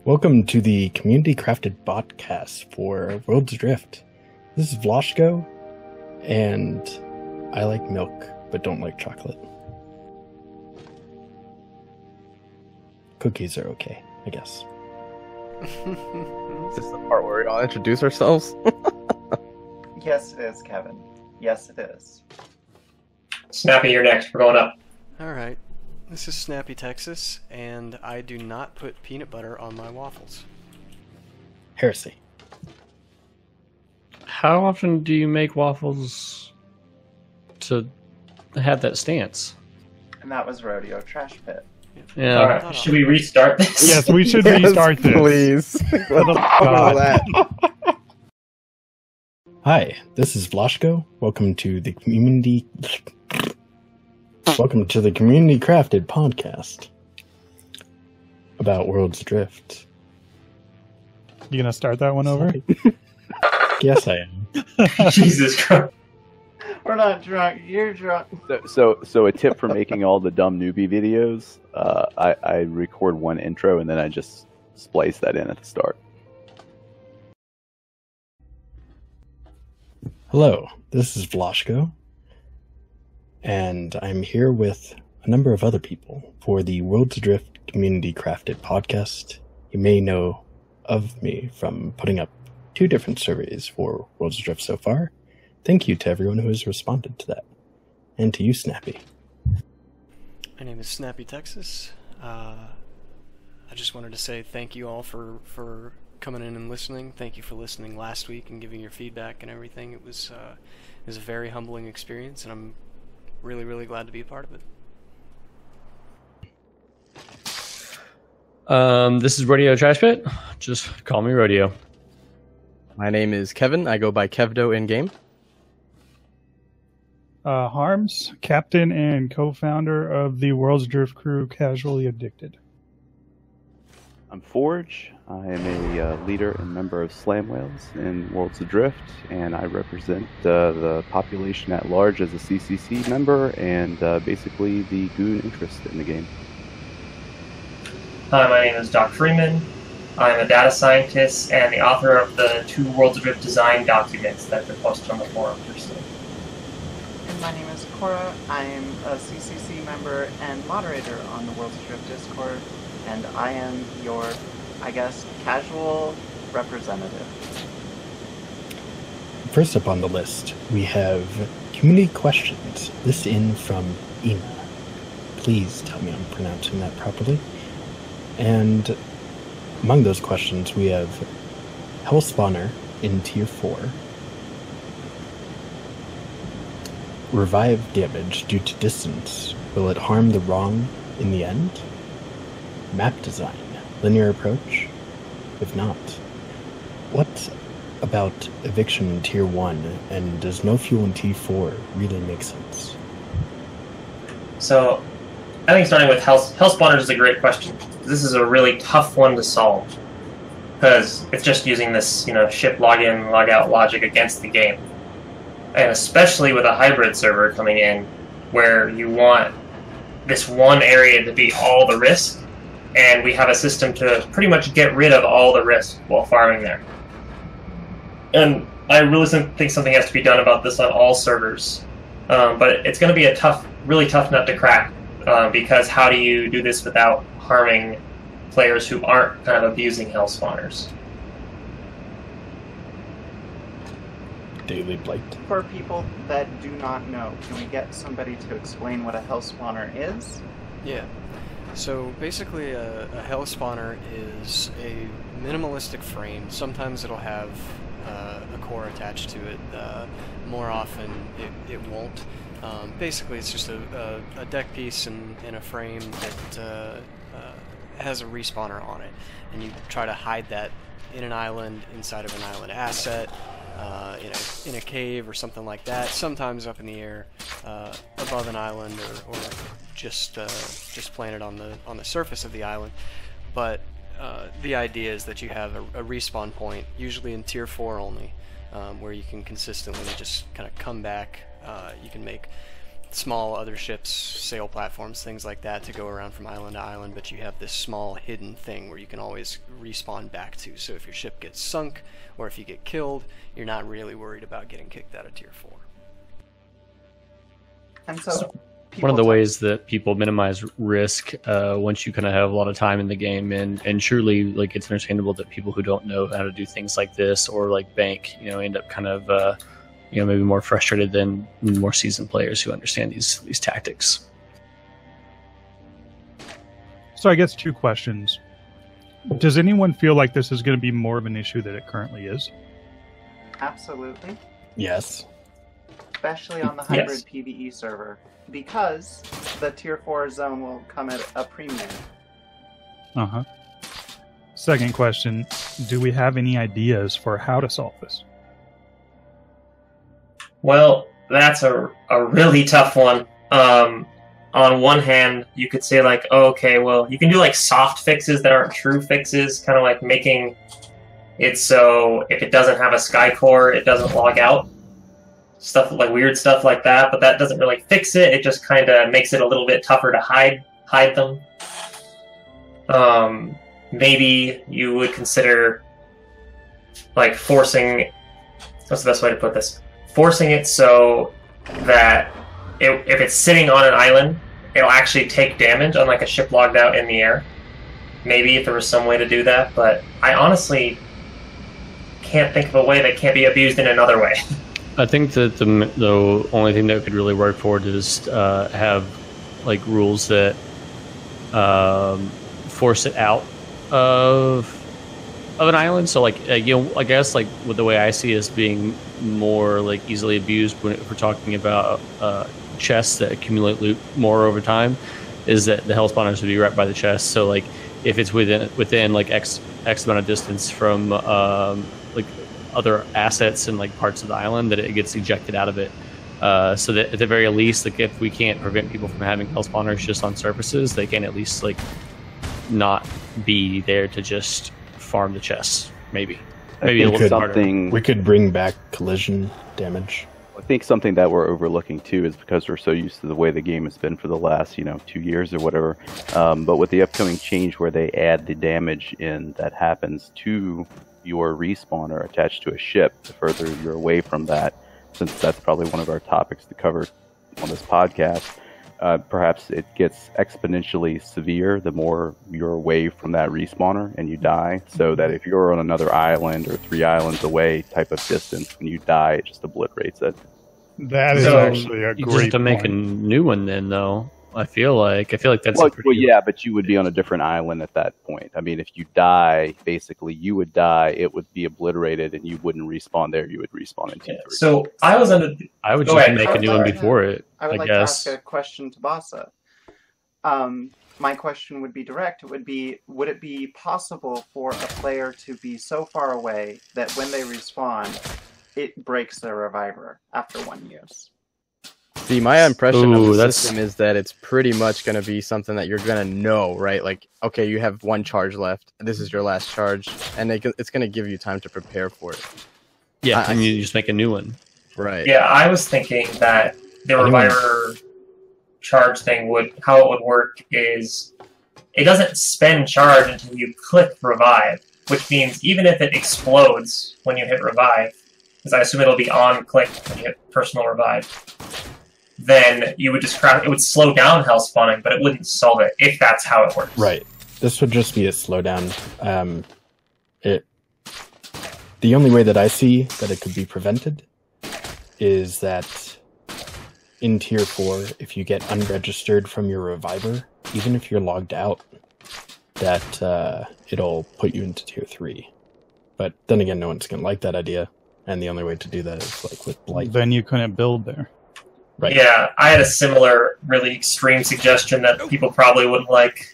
Welcome to the community crafted podcast for World's Adrift. This is Vloshko, and I like milk, but don't like chocolate. Cookies are okay, I guess. Is this the part where we all introduce ourselves? Yes, it is, Kevin. Yes, it is. Snappy, you're next. We're going up. Alright, this is Snappy Texas, and I do not put peanut butter on my waffles. Heresy. How often do you make waffles to have that stance? And that was Rodeo Trash Pit. Yeah. Alright, should we restart this? Yes, we should restart this. Please. What the fuck was that? Hi, this is Vloshko. Welcome to the community crafted podcast about World's Adrift. You gonna start that one over? Yes, I am. Jesus Christ. We're not drunk. You're drunk. So a tip for making all the dumb newbie videos, I record one intro and then I just splice that in at the start. Hello, this is Vloshko, and I'm here with a number of other people for the World's Adrift Community Crafted podcast. You may know of me from putting up 2 different surveys for World's Adrift so far. Thank you to everyone who has responded to that. And to you, Snappy. My name is Snappy Texas. I just wanted to say thank you all for coming in and listening. Thank you for listening last week and giving your feedback and everything. It was a very humbling experience, and I'm really, really glad to be a part of it. This is Rodeo Trash Pit. Just call me Rodeo. My name is Kevin. I go by Kevdo in game. Harms, captain and co-founder of the World's Adrift crew, Casually Addicted. I'm Forge. I am a leader and member of Slam Whales in Worlds Adrift, and I represent the population at large as a CCC member and basically the goon interest in the game. Hi, my name is Doc Freeman. I'm a data scientist and the author of the 2 Worlds Adrift design documents that have been posted on the forum recently. And my name is Cora. I'm a CCC member and moderator on the World's Adrift Discord, and I am your, I guess, casual representative. First up on the list, we have community questions. This in from Ina. Please tell me I'm pronouncing that properly. And among those questions, we have Hell Spawner in Tier 4. Revive damage due to distance. Will it harm the wrong in the end? Map design. Linear approach? If not, what about eviction in Tier 1, and does no fuel in Tier 4 really make sense? So, I think starting with Hell Spawners is a great question. This is a really tough one to solve, because it's just using this, ship login, logout logic against the game. And especially with a hybrid server coming in, where you want this one area to be all the risk, and we have a system to pretty much get rid of all the risk while farming there. And I really think something has to be done about this on all servers. But it's going to be a really tough nut to crack, because how do you do this without harming players who aren't kind of abusing Hell Spawners? Daily Blight. For people that do not know, can we get somebody to explain what a Hell Spawner is? Yeah. So basically a Hell Spawner is a minimalistic frame. Sometimes it'll have a core attached to it. More often it won't. Basically it's just a deck piece and a frame that has a respawner on it. And you try to hide that in an island, inside of an island asset, in a cave or something like that. Sometimes up in the air, above an island, or just planted on the surface of the island. But the idea is that you have a respawn point, usually in Tier 4 only, where you can consistently just kind of come back. You can make small other ships, sail platforms, things like that to go around from island to island, but you have this small hidden thing where you can always respawn back to. So if your ship gets sunk or if you get killed, you're not really worried about getting kicked out of Tier 4. And so one of the ways that people minimize risk once you kind of have a lot of time in the game, and surely like it's understandable that people who don't know how to do things like this or like bank, end up kind of maybe more frustrated than more seasoned players who understand these tactics. So I guess 2 questions. Does anyone feel like this is going to be more of an issue than it currently is? Absolutely. Yes. Especially on the hybrid PvE server. Because the Tier 4 zone will come at a premium. Uh-huh. Second question, do we have any ideas for how to solve this? Well, that's a really tough one. On one hand, you could say like, oh, okay, well, you can do like soft fixes that aren't true fixes, kind of like making it so if it doesn't have a sky core, it doesn't log out. Stuff like weird stuff like that, but that doesn't really fix it. It just kind of makes it a little bit tougher to hide them. Maybe you would consider like forcing. What's the best way to put this? Forcing it so that if it's sitting on an island, it'll actually take damage on like a ship logged out in the air. Maybe if there was some way to do that, but I honestly can't think of a way that can't be abused in another way. I think that the only thing that could really work for it is have like rules that force it out of an island. So like I guess like with the way I see it as being more like easily abused if we're talking about chests that accumulate loot more over time, is that the hell spawners would be right by the chest. So like if it's within like X amount of distance from like other assets and like parts of the island, that it gets ejected out of it. So that at the very least, like if we can't prevent people from having hell spawners just on surfaces, they can at least like not be there to just farm the chests. Maybe a little something. We could bring back collision damage. I think something that we're overlooking too is because we're so used to the way the game has been for the last 2 years or whatever. But with the upcoming change where they add the damage in that happens to your respawner attached to a ship, the further you're away from that, since that's probably one of our topics to cover on this podcast, perhaps it gets exponentially severe the more you're away from that respawner and you die, so that if you're on another island or 3 islands away type of distance, when you die, it just obliterates it. That is actually a great point. You just have to make a new one then, though. I feel like that's well, yeah, but you would be on a different island at that point. I mean, if you die, basically you would die, it would be obliterated, and you wouldn't respawn there. You would respawn in T3. So I would just make a new one before it. I would like guess. to ask a question to Bossa. My question would be direct. It would be: would it be possible for a player to be so far away that when they respawn, it breaks their reviver after 1 use? See, my impression of the system is that it's pretty much going to be something that you're going to know, right? Like, okay, you have 1 charge left. This is your last charge. And it's going to give you time to prepare for it. Yeah, and you just make a new one. Right. Yeah, I was thinking that the reviver charge thing how it would work is it doesn't spend charge until you click revive, which means even if it explodes when you hit revive, because I assume it'll be on click when you hit personal revive, then you would just it would slow down hell spawning, but it wouldn't solve it if that's how it works. Right. This would just be a slowdown. The only way that I see that it could be prevented is that in Tier 4, if you get unregistered from your reviver, even if you're logged out, that it'll put you into Tier 3. But then again, no one's going to like that idea, and the only way to do that is like with Blight. Then you couldn't build there. Right. Yeah, I had a similar, really extreme suggestion that people probably wouldn't like.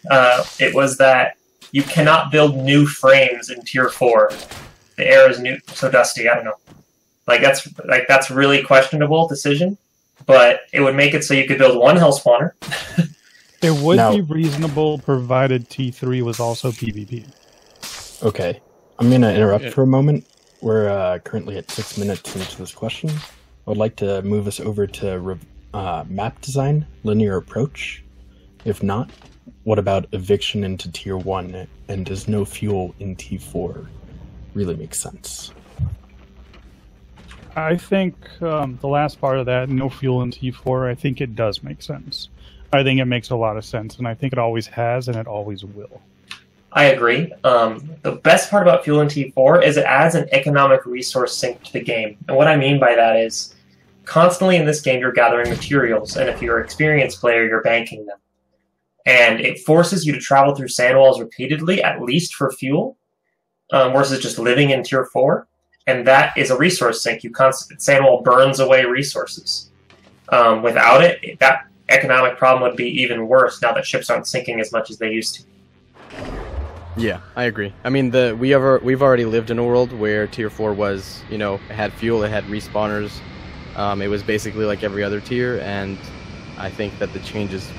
It was that you cannot build new frames in Tier 4. The air is so dusty. I don't know. That's really questionable decision, but it would make it so you could build 1 hell spawner. It would be reasonable provided T3 was also PvP. Okay, I'm going to interrupt for a moment. We're currently at 6 minutes into this question. I would like to move us over to map design, linear approach? If not, what about eviction into Tier 1, and does no fuel in T4 really make sense? I think the last part of that, no fuel in T4, I think it does make sense. I think it makes a lot of sense, and I think it always has, and it always will. I agree. The best part about fuel in T4 is it adds an economic resource sink to the game. And what I mean by that is, constantly in this game you're gathering materials, and if you're an experienced player, you're banking them. And it forces you to travel through sandwalls repeatedly, at least for fuel, versus just living in Tier 4. And that is a resource sink. Sandwall burns away resources. Without it, that economic problem would be even worse now that ships aren't sinking as much as they used to. Yeah, I agree. I mean, we've already lived in a world where Tier 4 was, it had fuel, it had respawners. It was basically like every other tier, and I think that the changes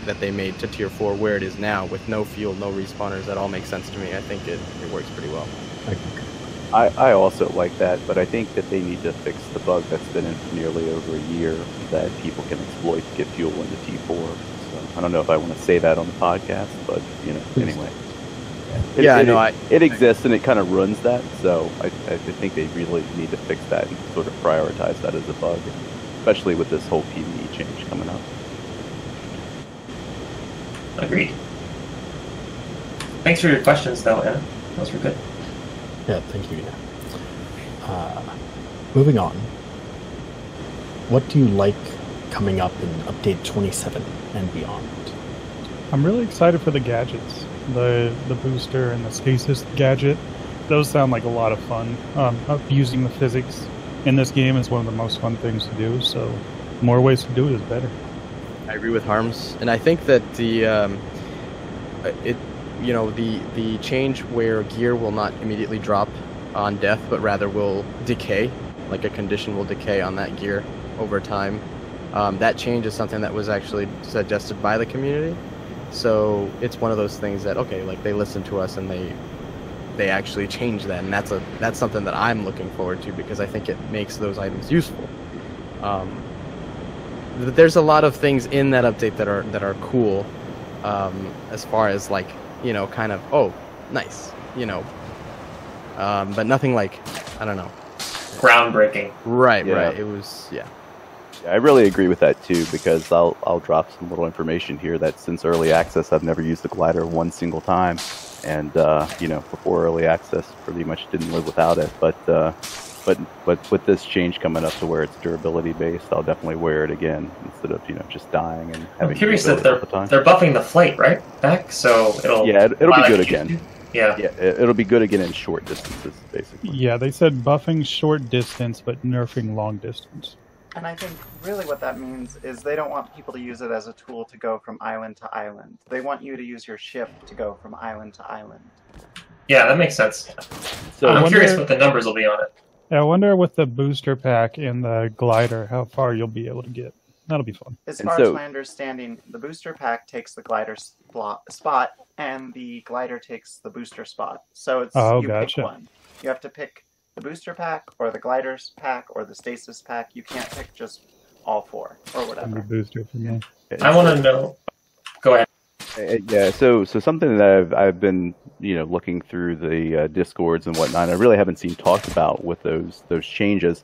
that they made to Tier 4 where it is now, with no fuel, no respawners, that all makes sense to me. I think it works pretty well. I also like that, but I think that they need to fix the bug that's been in for nearly over a year that people can exploit to get fuel into T4. So I don't know if I want to say that on the podcast, but anyway. It exists and it kind of runs that, so I think they really need to fix that and sort of prioritize that as a bug, especially with this whole PvE change coming up. Agreed. Thanks for your questions, though, Anna. Those were good. Yeah, thank you, Anna. Moving on. What do you like coming up in Update 27 and beyond? I'm really excited for the gadgets. The booster and the stasis gadget. Those sound like a lot of fun. Using the physics in this game is one of the most fun things to do, so more ways to do it is better. I agree with Harms, and I think that the change where gear will not immediately drop on death, but rather will decay, like a condition will decay on that gear over time. That change is something that was actually suggested by the community. So it's one of those things that, okay, like they listen to us and they actually change that, and that's something that I'm looking forward to because I think it makes those items useful. There's a lot of things in that update that are cool, as far as like kind of nice, but nothing like, I don't know, groundbreaking. Right. Yeah. Right. It was I really agree with that too, because I'll drop some little information here that since early access I've never used the glider one single time, and before early access pretty much didn't live without it, but with this change coming up to where it's durability based, I'll definitely wear it again instead of just dying and having. I'm curious that they're buffing the flight right back, so it'll be good again. Yeah, it'll be good again in short distances, basically. Yeah, they said buffing short distance but nerfing long distance. And I think really what that means is they don't want people to use it as a tool to go from island to island. They want you to use your ship to go from island to island. Yeah, that makes sense. So I'm curious what the numbers will be on it. I wonder with the booster pack and the glider how far you'll be able to get. That'll be fun. As far as my understanding, the booster pack takes the glider spot, and the glider takes the booster spot. So it's pick one. You have to pick the booster pack, or the gliders pack, or the stasis pack. You can't pick just all four, or whatever. The booster for me. I want to know. Go ahead. Yeah, so something that I've been looking through the discords and whatnot, I really haven't seen talked about with those changes,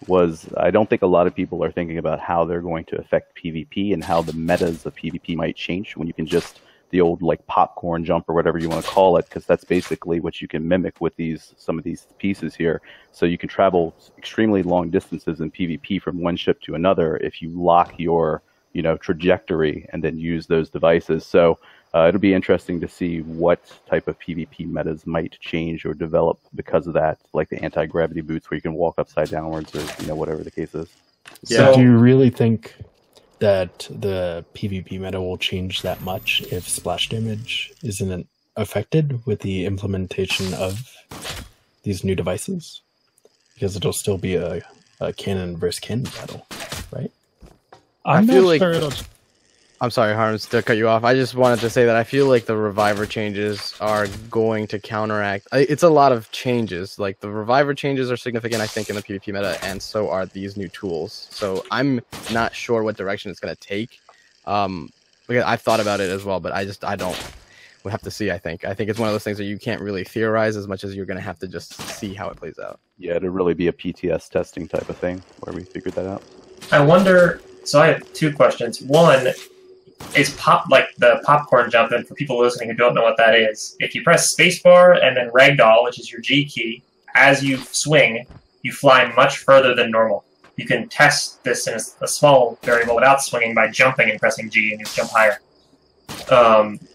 was I don't think a lot of people are thinking about how they're going to affect PvP and how the metas of PvP might change when you can just the old like popcorn jump or whatever you want to call it, because that's basically what you can mimic with some of these pieces here. So you can travel extremely long distances in PvP from one ship to another if you lock your trajectory and then use those devices. So it'll be interesting to see what type of PvP metas might change or develop because of that, like the anti-gravity boots where you can walk upside downwards or whatever the case is. So do you really think that the PvP meta will change that much if splash damage isn't affected with the implementation of these new devices? Because it'll still be a cannon versus cannon battle, right? I'm not sure it'll I'm sorry, Harms, to cut you off. I just wanted to say that I feel like the reviver changes are going to counteract. It's a lot of changes. Like the reviver changes are significant, I think, in the PvP meta, and so are these new tools. So I'm not sure what direction it's going to take. Because I've thought about it as well, but I don't. We'll have to see. I think it's one of those things that you can't really theorize as much as you're going to have to just see how it plays out. Yeah, it'd really be a PTS testing type of thing where we figured that out. I wonder. So I have two questions. One is the popcorn jump. And for people listening who don't know what that is, if you press spacebar and then ragdoll, which is your G key, as you swing, you fly much further than normal. You can test this in a small variable without swinging by jumping and pressing G, and you jump higher.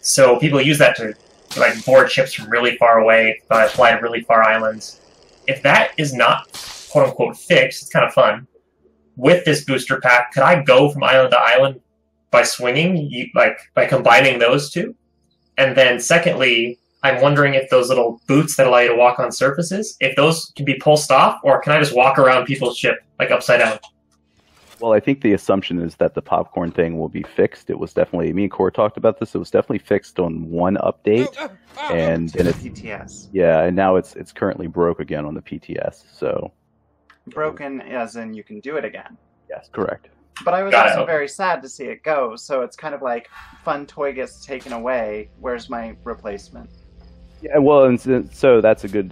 So people use that to like board ships from really far away, fly to really far islands. If that is not quote unquote fixed, it's kind of fun. With this booster pack, could I go from island to island by swinging, by combining those two? And then secondly, I'm wondering if those little boots that allow you to walk on surfaces, if those can be pulsed off, or can I just walk around people's ship like upside down? Well, I think the assumption is that the popcorn thing will be fixed. It was definitely, me and Core talked about this, it was definitely fixed on one update. And it's PTS. Yeah, and now it's currently broke again on the PTS, so... Broken as in you can do it again. Yes, correct. But I was also very sad to see it go, so it's kind of like fun toy gets taken away, where's my replacement? Yeah, well, and so that's a good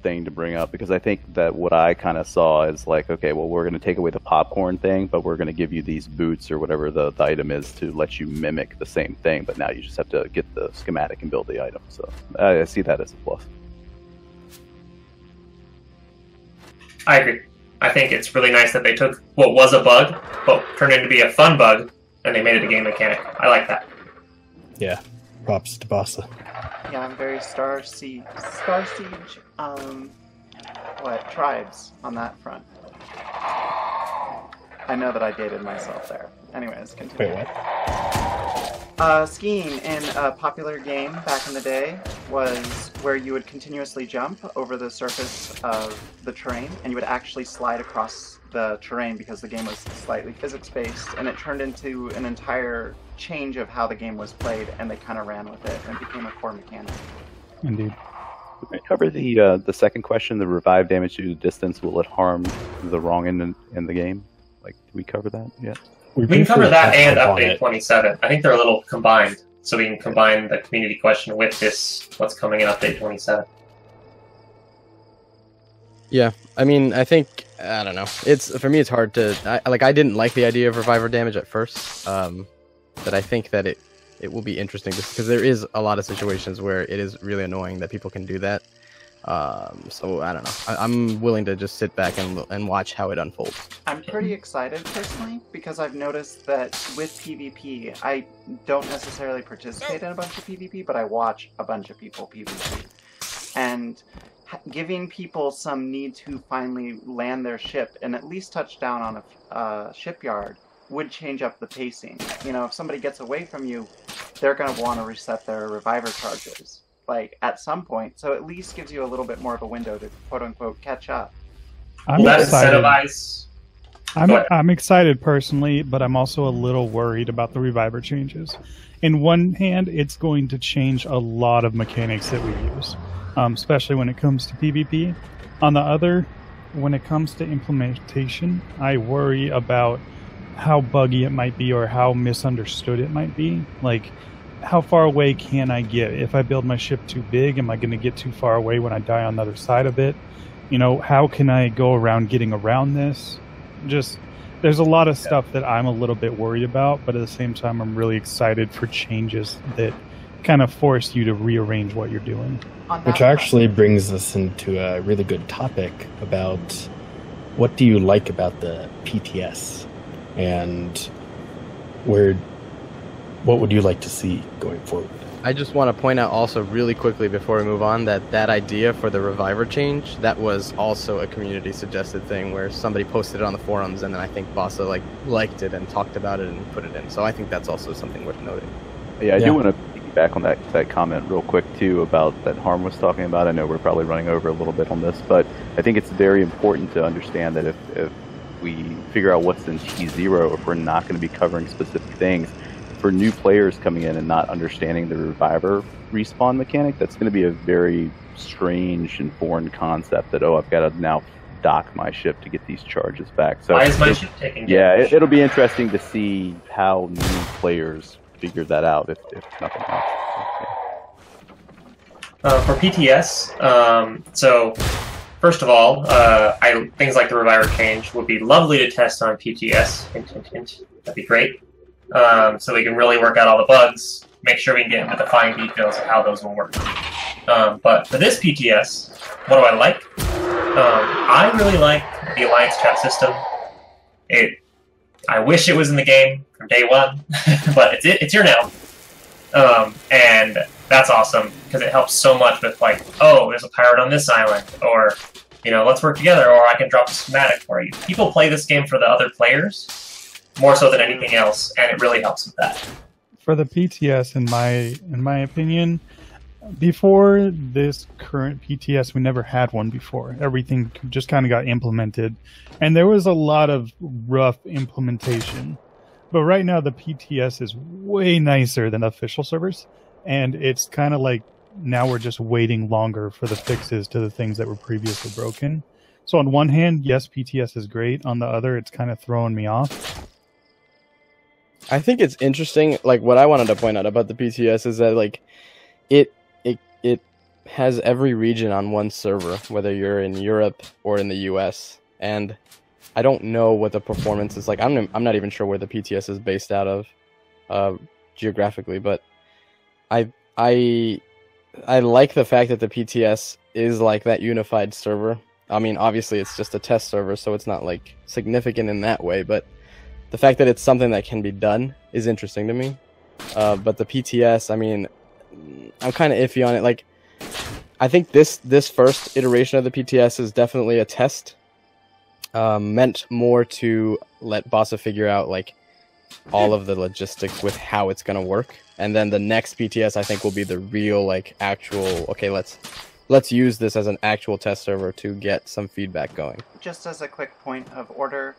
thing to bring up, because I think that what I kind of saw is like, okay, well, we're going to take away the popcorn thing, but we're going to give you these boots or whatever the item is to let you mimic the same thing, but now you just have to get the schematic and build the item. So I see that as a plus. I agree. I think it's really nice that they took what was a bug, but turned it into be a fun bug, and they made it a game mechanic. I like that. Yeah, props to Bossa. Yeah, I'm very Star Siege, tribes on that front. I know that I dated myself there. Anyways, continue. Wait, what? Skiing in a popular game back in the day was where you would continuously jump over the surface of the terrain, and you would actually slide across the terrain because the game was slightly physics-based, and it turned into an entire change of how the game was played, and they kind of ran with it, and it became a core mechanic. Indeed. Did we cover the second question, the revive damage due to distance, will it harm the wrong end in the game? Like, did we cover that yet? We can cover that and update 27. I think they're a little combined, so we can combine the community question with this, what's coming in update 27. Yeah, I mean, I think, I don't know. For me, it's hard to, I didn't like the idea of reviver damage at first, but I think that it will be interesting just because there is a lot of situations where it is really annoying that people can do that. So I don't know. I'm willing to just sit back and watch how it unfolds. I'm pretty excited personally because I've noticed that with PvP, I don't necessarily participate in a bunch of PvP, but I watch a bunch of people PvP. And giving people some need to finally land their ship and at least touch down on a shipyard would change up the pacing. You know, if somebody gets away from you, they're going to want to reset their reviver charges, like, at some point. So at least gives you a little bit more of a window to, quote-unquote, catch up. I'm excited personally, but I'm also a little worried about the reviver changes. In one hand, it's going to change a lot of mechanics that we use, especially when it comes to PvP. On the other, when it comes to implementation, I worry about how buggy it might be or how misunderstood it might be. Like, how far away can I get? If I build my ship too big, am I going to get too far away when I die on the other side of it? You know, how can I go around getting around this? Just, there's a lot of stuff that I'm a little bit worried about, but at the same time, I'm really excited for changes that kind of force you to rearrange what you're doing. Which actually brings us into a really good topic about what do you like about the PTS, and what would you like to see going forward? I just want to point out also really quickly before we move on that idea for the reviver change, that was also a community suggested thing where somebody posted it on the forums, and then I think Bossa liked it and talked about it and put it in. So I think that's also something worth noting. Yeah, I do want to piggyback on that comment real quick too about that Harm was talking about. I know we're probably running over a little bit on this, but I think it's very important to understand that if we figure out what's in T0, if we're not going to be covering specific things, for new players coming in and not understanding the reviver respawn mechanic, that's going to be a very strange and foreign concept that, I've got to now dock my ship to get these charges back. So why is my ship taking damage? Yeah, it'll be interesting to see how new players figure that out, if nothing else. For PTS, so first of all, things like the reviver change would be lovely to test on PTS. Hint, hint, hint. That'd be great. So we can really work out all the bugs, make sure we can get into the fine details of how those will work. But for this PTS, what do I like? I really like the Alliance chat system. I wish it was in the game from day one, but it's here now. And that's awesome, because it helps so much with, like, oh, there's a pirate on this island, or, let's work together, or I can drop a schematic for you. People play this game for the other players, more so than anything else, and it really helps with that. For the PTS, in my opinion, before this current PTS, we never had one before. Everything just kind of got implemented, and there was a lot of rough implementation. But right now, the PTS is way nicer than official servers, and it's kind of like now we're just waiting longer for the fixes to the things that were previously broken. So on one hand, yes, PTS is great. On the other, it's kind of throwing me off. I think it's interesting. Like, what I wanted to point out about the PTS is that, like, it has every region on one server, whether you're in Europe or in the US, and I don't know what the performance is like. I'm not even sure where the PTS is based out of geographically, but I like the fact that the PTS is like that unified server. I mean, obviously it's just a test server, so it's not like significant in that way, but the fact that it's something that can be done is interesting to me. But the PTS, I mean, I'm kind of iffy on it. Like, I think this first iteration of the PTS is definitely a test, meant more to let Bossa figure out, like, all of the logistics with how it's going to work. And then the next PTS, I think, will be the real, like, actual, okay, let's use this as an actual test server to get some feedback going. Just as a quick point of order,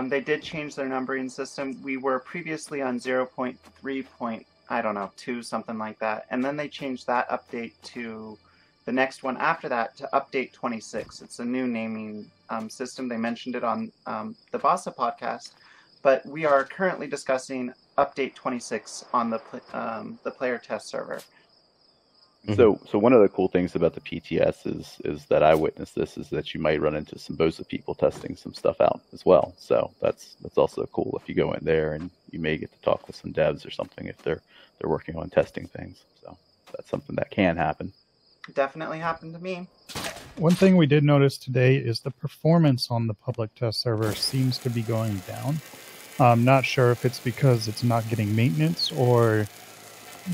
they did change their numbering system. We were previously on 0.3.2, something like that. And then they changed that update to the next one after that to update 26. It's a new naming system. They mentioned it on the Bossa podcast. But we are currently discussing update 26 on the player test server. So one of the cool things about the PTS is that I witnessed this, is that you might run into some Bossa people testing some stuff out as well. So that's also cool if you go in there, and you may get to talk with some devs or something if they're working on testing things. So that's something that can happen. Definitely happened to me. One thing we did notice today is the performance on the public test server seems to be going down. I'm not sure if it's because it's not getting maintenance or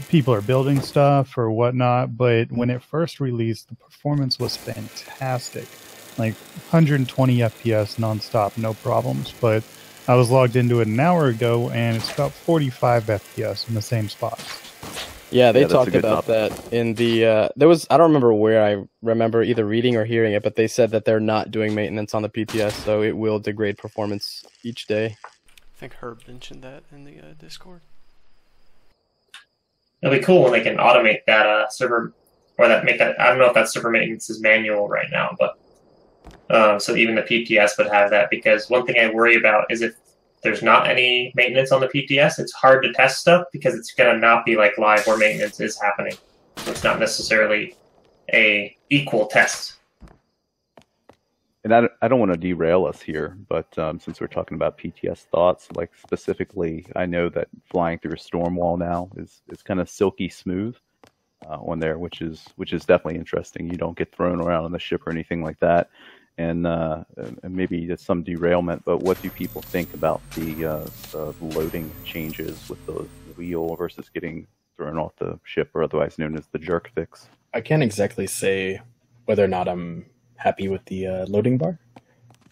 people are building stuff or whatnot, but when it first released, the performance was fantastic. Like 120 FPS nonstop, no problems. But I was logged into it an hour ago, and it's about 45 FPS in the same spots. Yeah, they talked about that in the there was, I don't remember where, I remember either reading or hearing it, but they said that they're not doing maintenance on the PTS, so it will degrade performance each day. I think Herb mentioned that in the Discord. It'll be cool when they can automate that server, or make that. I don't know if that server maintenance is manual right now, but so even the PTS would have that. Because one thing I worry about is if there's not any maintenance on the PTS, it's hard to test stuff because it's going to not be like live where maintenance is happening. So it's not necessarily a equal test. And I don't want to derail us here, but since we're talking about PTS thoughts, like specifically, I know that flying through a storm wall now is kind of silky smooth on there, which is definitely interesting. You don't get thrown around on the ship or anything like that, and maybe it's some derailment. But what do people think about the loading changes with the wheel versus getting thrown off the ship, or otherwise known as the jerk fix? I can't exactly say whether or not I'm happy with the loading bar,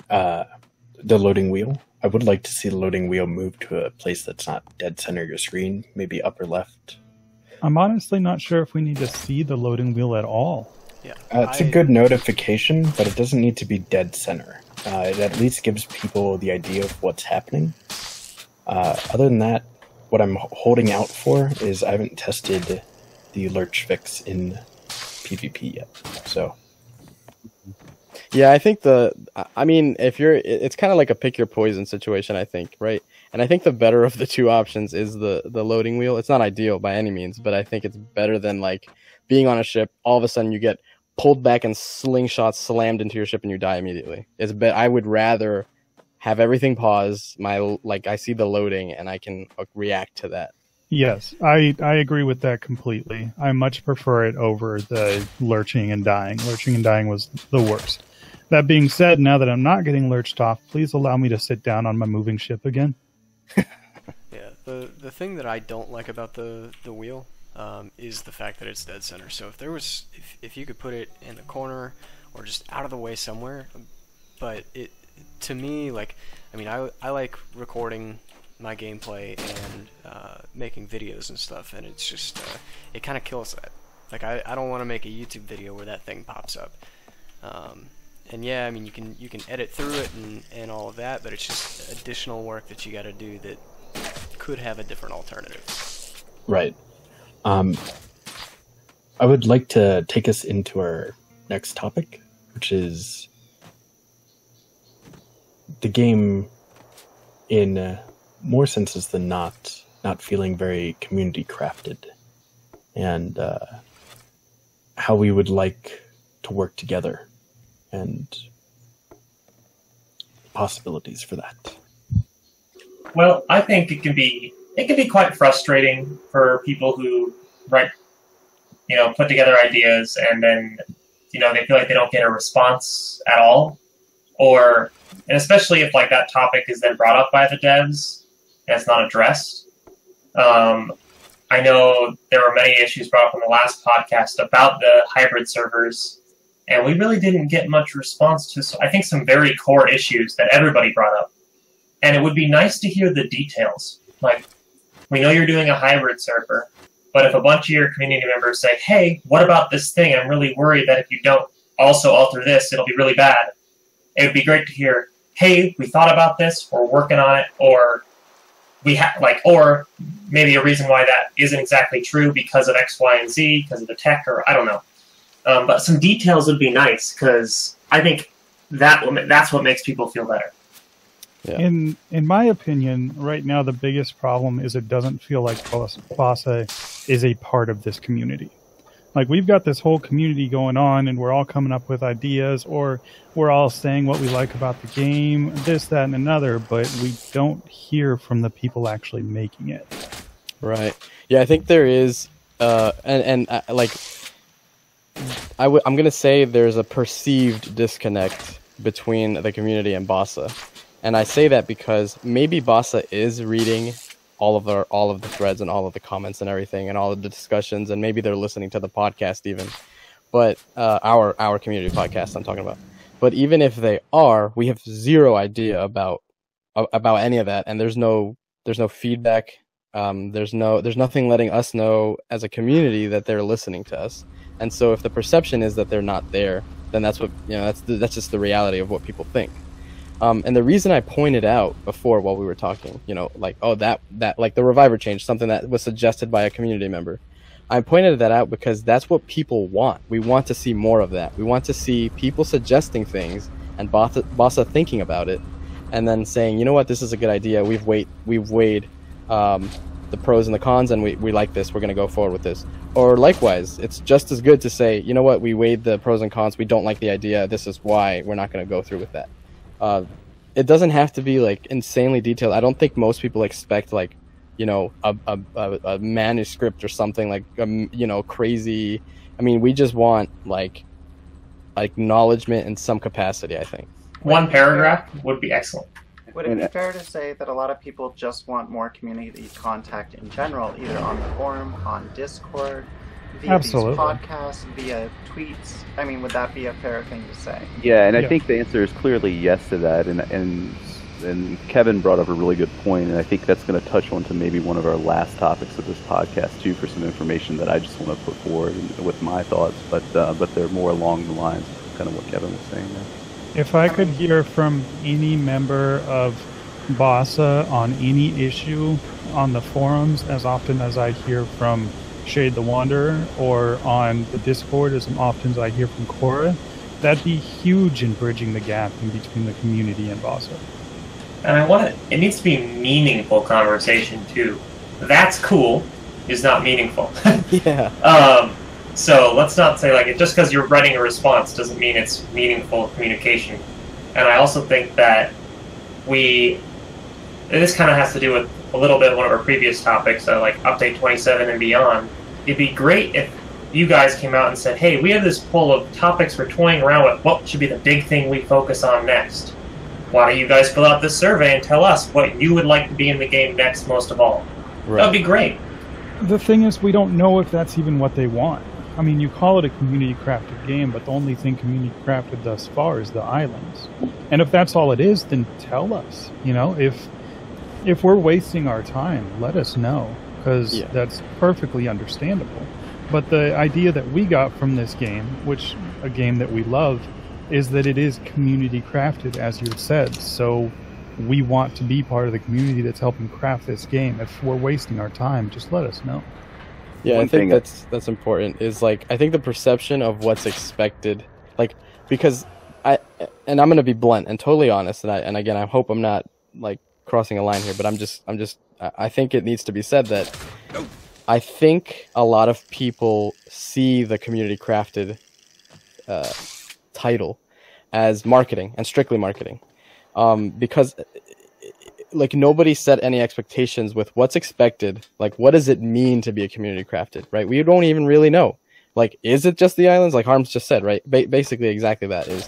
the loading wheel. I would like to see the loading wheel move to a place that's not dead center your screen, maybe upper left. I'm honestly not sure if we need to see the loading wheel at all. Yeah, it's a good notification, but it doesn't need to be dead center. It at least gives people the idea of what's happening. Other than that, what I'm holding out for is I haven't tested the lurch fix in PvP yet. So yeah, I think it's kind of like a pick your poison situation, I think, right? And I think the better of the two options is the loading wheel. It's not ideal by any means, but I think it's better than like being on a ship, all of a sudden you get pulled back and slingshot slammed into your ship and you die immediately. I would rather have everything pause, I see the loading and I can react to that. Yes, I agree with that completely. I much prefer it over the lurching and dying. Lurching and dying was the worst. That being said, now that I'm not getting lurched off, please allow me to sit down on my moving ship again. Yeah, the thing that I don't like about the wheel is the fact that it's dead center. So if you could put it in the corner or just out of the way somewhere, but to me, I like recording my gameplay and making videos and stuff, and it's just it kind of kills that. Like I don't want to make a YouTube video where that thing pops up. And yeah, I mean you can edit through it and all of that, but it's just additional work that you got to do that could have a different alternative. Right. I would like to take us into our next topic, which is the game in more senses than not feeling very community crafted, and how we would like to work together and possibilities for that. Well, I think it can be quite frustrating for people who put together ideas and then they feel like they don't get a response at all, and especially if that topic is then brought up by the devs and it's not addressed. I know there were many issues brought up on the last podcast about the hybrid servers, and we really didn't get much response to, I think, some very core issues that everybody brought up. And it would be nice to hear the details. Like, we know you're doing a hybrid server, but if a bunch of your community members say, hey, what about this thing? I'm really worried that if you don't also alter this, it'll be really bad. It would be great to hear, hey, we thought about this, we're working on it, or or maybe a reason why that isn't exactly true because of X, Y, and Z, because of the tech, or I don't know. But some details would be nice, because I think that's what makes people feel better. Yeah. In my opinion, right now the biggest problem is it doesn't feel like Bossa is a part of this community. Like, we've got this whole community going on, and we're all coming up with ideas, or we're all saying what we like about the game, this, that, and another, but we don't hear from the people actually making it. Right. Yeah, I think there is, I'm going to say there's a perceived disconnect between the community and Bossa. And I say that because maybe Bossa is reading all of the threads and all of the comments and everything and all of the discussions, and maybe they're listening to the podcast even. But our community podcast I'm talking about. But even if they are, we have zero idea about any of that, and there's no feedback. There's nothing letting us know as a community that they're listening to us. And so if the perception is that they're not there, then that's what that's just the reality of what people think. And the reason I pointed out before while we were talking, that the reviver change, something that was suggested by a community member. I pointed that out because that's what people want. We want to see more of that. We want to see people suggesting things and Bossa thinking about it, and then saying, you know what, this is a good idea. We've weighed the pros and the cons, and we like this. We're going to go forward with this. Or likewise, it's just as good to say, you know what, we weighed the pros and cons. We don't like the idea. This is why we're not going to go through with that. It doesn't have to be insanely detailed. I don't think most people expect a manuscript or something crazy. I mean, we just want acknowledgement in some capacity, I think. One paragraph would be excellent. Would it be fair to say that a lot of people just want more community contact in general, either on the forum, on Discord, via these podcasts, via tweets? I mean, would that be a fair thing to say? Yeah, and I think the answer is clearly yes to that. And Kevin brought up a really good point, and I think that's going to touch on to maybe one of our last topics of this podcast too, for some information that I just want to put forward with my thoughts. But they're more along the lines of kind of what Kevin was saying there. If I could hear from any member of Bossa on any issue, on the forums as often as I hear from Shade the Wanderer, or on the Discord as often as I hear from Cora, that'd be huge in bridging the gap in between the community and Bossa. And it needs to be meaningful conversation too. That's cool is not meaningful. Yeah. So let's not say like just because you're writing a response doesn't mean it's meaningful communication. And I also think that this kind of has to do with a little bit of one of our previous topics, like update 27 and beyond. It'd be great if you guys came out and said, hey, we have this pool of topics we're toying around with. What should be the big thing we focus on next? Why don't you guys fill out this survey and tell us what you would like to be in the game next most of all? Right. That would be great. The thing is, we don't know if that's even what they want. I mean, you call it a community-crafted game, but the only thing community-crafted thus far is the islands. And if that's all it is, then tell us. You know, if we're wasting our time, let us know, because that's perfectly understandable. But the idea that we got from this game, which a game that we love, is that it is community-crafted, as you said. So we want to be part of the community that's helping craft this game. If we're wasting our time, just let us know. Yeah, I think that's important. Is like, I think the perception of what's expected, like, because I'm going to be blunt and totally honest, and again, I hope I'm not like crossing a line here, but I think it needs to be said that I think a lot of people see the community crafted title as marketing and strictly marketing, because like nobody set any expectations with what's expected. Like, what does it mean to be a community crafted, right? We don't even really know. Like, is it just the islands? Like Harms just said, right? Basically exactly that is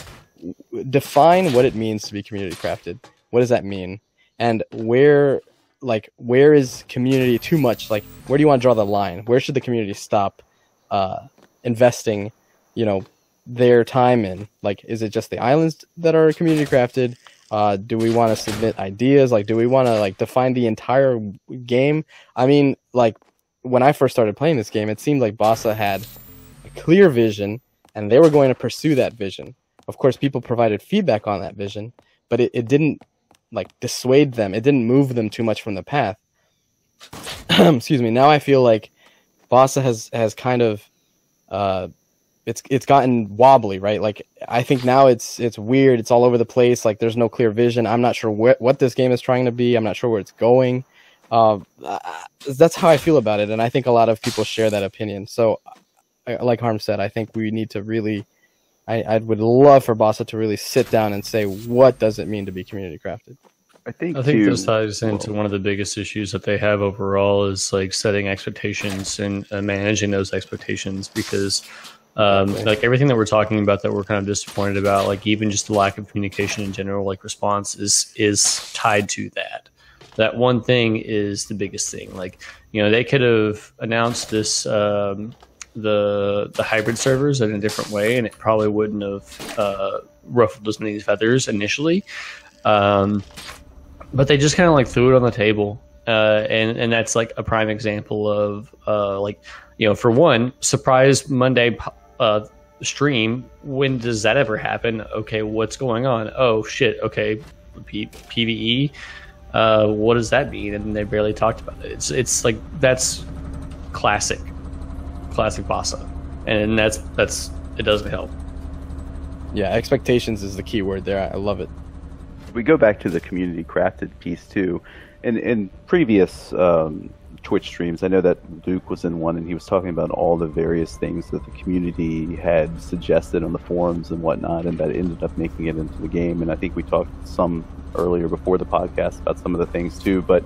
define what it means to be community crafted. What does that mean? And where is community too much? Like, where do you want to draw the line? Where should the community stop investing, their time in? Like, is it just the islands that are community crafted? Do we want to submit ideas? Like, do we want to define the entire game? I mean, like, when I first started playing this game, it seemed like Bossa had a clear vision, and they were going to pursue that vision. Of course, people provided feedback on that vision, but it didn't dissuade them. It didn't move them too much from the path. Excuse me. Now I feel like Bossa has kind of it's gotten wobbly, right? Like, I think now it's weird. It's all over the place. Like, there's no clear vision. I'm not sure what this game is trying to be. I'm not sure where it's going. That's how I feel about it, and I think a lot of people share that opinion. So, like Harm said, I think we need to really. I would love for Bossa to really sit down and say, what does it mean to be community crafted? I think this ties into one of the biggest issues that they have overall is like setting expectations and managing those expectations, because like everything that we're talking about that we're kind of disappointed about, like even just the lack of communication in general, like response is tied to that. That one thing is the biggest thing. Like, they could have announced this the hybrid servers in a different way, and it probably wouldn't have ruffled as many feathers initially. But they just kind of threw it on the table, and that's like a prime example of for one, surprise Monday stream. When does that ever happen? Okay, what's going on? Oh shit. Okay, PvE. What does that mean? And they barely talked about it. It's like that's classic Bossa, and that's it doesn't help. Yeah, expectations is the key word there. I love it. We go back to the community crafted piece too. In previous Twitch streams, I know that Luke was in one, and he was talking about all the various things that the community had suggested on the forums and whatnot, and that ended up making it into the game. And I think we talked some earlier before the podcast about some of the things too. But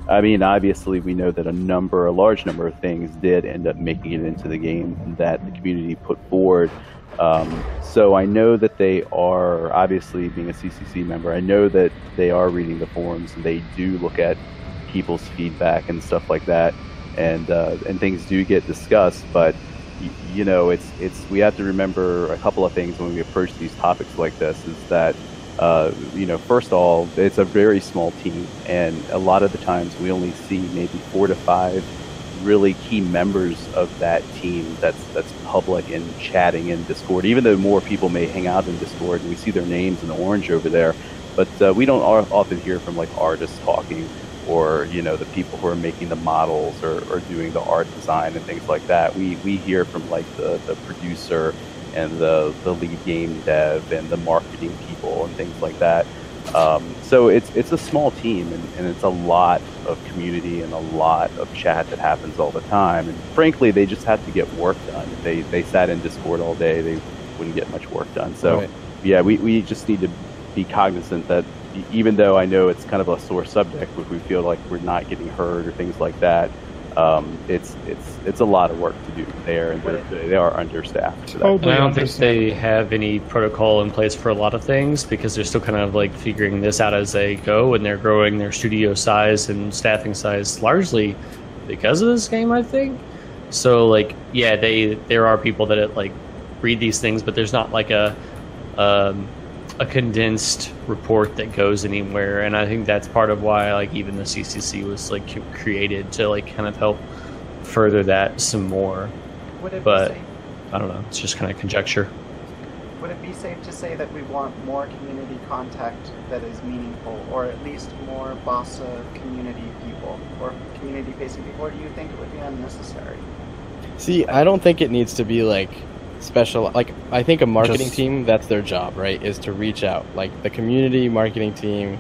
I mean, obviously, we know that a large number of things did end up making it into the game that the community put forward. So I know that they are, obviously being a CCC member, I know that they are reading the forums, and they do look at people's feedback and stuff like that, and things do get discussed. But we have to remember a couple of things when we approach these topics like this. Is that first of all, it's a very small team, and a lot of the times we only see maybe 4 to 5 really key members of that team that's public and chatting in Discord, even though more people may hang out in Discord, and we see their names in orange over there. But we don't often hear from artists talking, or the people who are making the models or doing the art design and things like that. We hear from like the producer and the lead game dev and the marketing people and things like that. So it's a small team, and it's a lot of community and a lot of chat that happens all the time. And frankly, they just have to get work done. If they sat in Discord all day, they wouldn't get much work done. So Right. yeah, we just need to be cognizant that even though I know it's kind of a sore subject, if we feel like we're not getting heard or things like that, it's a lot of work to do there, and they are understaffed. So Totally. And I don't think they have any protocol in place for a lot of things because they're still kind of like figuring this out as they go, and they're growing their studio size and staffing size largely because of this game, I think. So like, yeah, there are people that like read these things, but there's not like a condensed report that goes anywhere, and I think that's part of why like even the CCC was like created to like kind of help further that some more. Would it But be safe? I don't know, it's just kind of conjecture. Would it be safe to say that we want more community contact that is meaningful, or at least more Bossa community people, or community-facing people, or do you think it would be unnecessary? See, I don't think it needs to be like special. Like, I think a marketing Just- team, that's their job, right? Is to reach out. Like the community marketing team.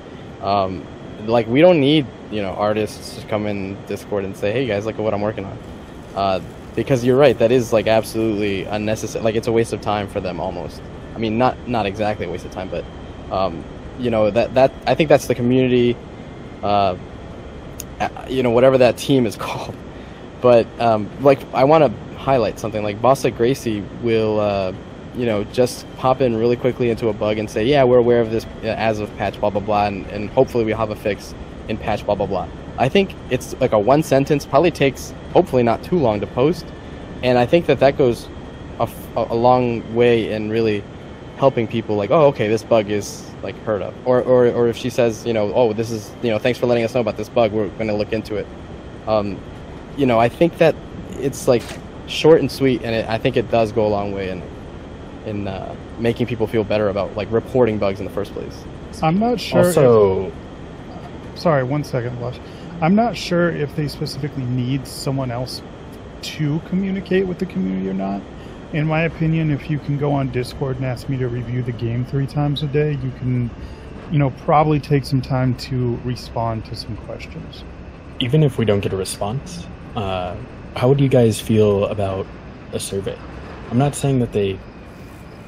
Like we don't need artists to come in Discord and say, "Hey guys, look at what I'm working on." Because you're right, that is like absolutely unnecessary. Like it's a waste of time for them almost. I mean, not exactly a waste of time, but that I think that's the community. Whatever that team is called. But like I want to highlight something like Bossa Gracie will just pop in really quickly into a bug and say, yeah, we're aware of this as of patch blah blah blah, and hopefully we'll have a fix in patch blah blah blah. I think it's like a one sentence, probably takes hopefully not too long to post, and I think that goes a long way in really helping people like, oh, okay, this bug is like heard of, or if she says, oh, this is, thanks for letting us know about this bug, we're going to look into it. I think that it's like short and sweet, and I think it does go a long way in making people feel better about like reporting bugs in the first place. I'm not sure. Also, Sorry, 1 second, Lush. I'm not sure if they specifically need someone else to communicate with the community or not. In my opinion, if you can go on Discord and ask me to review the game 3 times a day, you can, probably take some time to respond to some questions. even if we don't get a response, how would you guys feel about a survey? I'm not saying that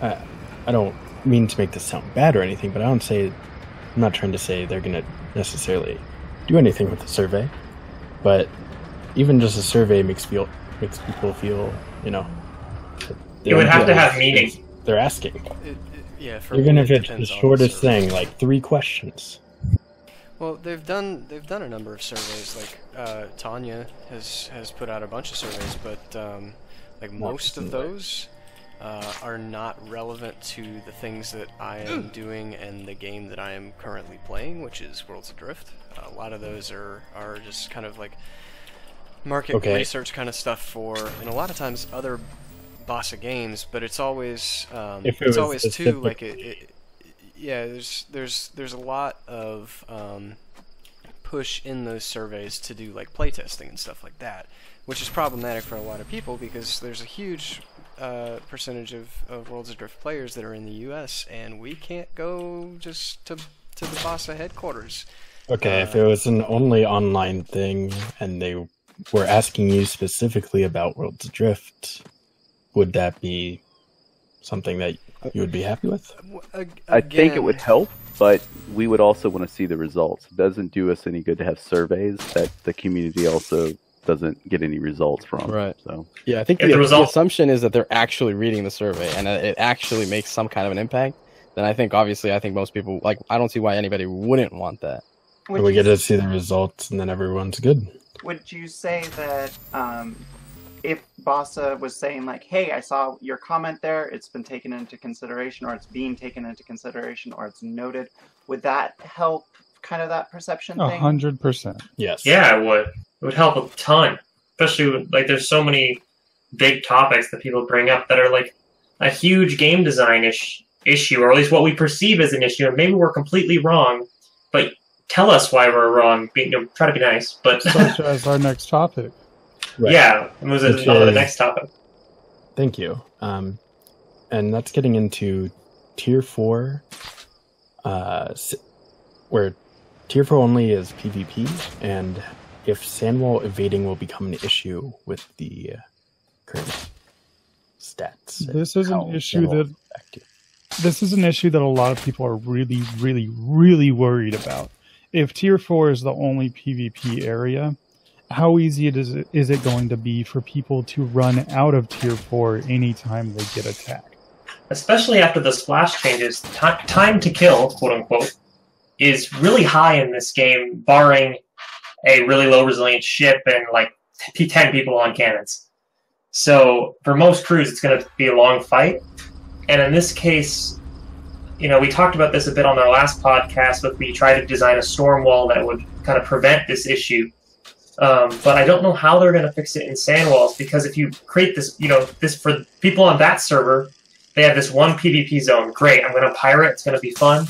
I don't mean to make this sound bad or anything, but I'm not trying to say they're going to necessarily do anything with the survey. But even just a survey makes people feel, You would have to have meaning. They're asking. For Even me, if it it's the depends on shortest survey. thing, like 3 questions. Well, they've done a number of surveys. Like Tanya has put out a bunch of surveys, but like most of those are not relevant to the things that I am doing and the game that I am currently playing, which is Worlds Adrift. A lot of those are just kind of like market research kind of stuff for, and a lot of times other Bossa games. But it's always it's always too like yeah. There's a lot of push in those surveys to do like playtesting and stuff like that, which is problematic for a lot of people because there's a huge percentage of Worlds Adrift players that are in the U.S. and we can't go just to the Bossa headquarters. Okay, if it was an only online thing and they were asking you specifically about Worlds Adrift, would that be something that you would be happy with? I think it would help, but we would also want to see the results. It doesn't do us any good to have surveys that the community also doesn't get any results from. Right. So yeah, I think the assumption is that they're actually reading the survey and it actually makes some kind of an impact. Then I think most people, like, I don't see why anybody wouldn't want that. We get to see the results and then everyone's good. Would you say that if Bossa was saying like, hey, I saw your comment there, it's been taken into consideration, or it's being taken into consideration, or it's noted, would that help kind of that perception thing? 100%. Yes. Yeah, it would. It would help a ton. Especially with, like, there's so many big topics that people bring up that are like a huge game design issue, or at least what we perceive as an issue, and maybe we're completely wrong, but tell us why we're wrong. Try to be nice, but Such as our next topic. Right. yeah, it moves on to the next topic. Thank you. And that's getting into Tier 4, where Tier 4 only is PvP, and if sandwall evading will become an issue with the current stats. This is an issue that a lot of people are really, really, really worried about. If Tier 4 is the only PvP area, how easy is it going to be for people to run out of Tier 4 anytime they get attacked? Especially after the splash changes, time to kill, quote unquote, is really high in this game, barring a really low resilient ship and like 10 people on cannons. So for most crews, it's going to be a long fight. And in this case, we talked about this a bit on our last podcast, but we tried to design a storm wall that would kind of prevent this issue. But I don't know how they're going to fix it in sandwalls, because if you create this, this for people on that server, they have this one PvP zone. Great, I'm going to pirate. It's going to be fun.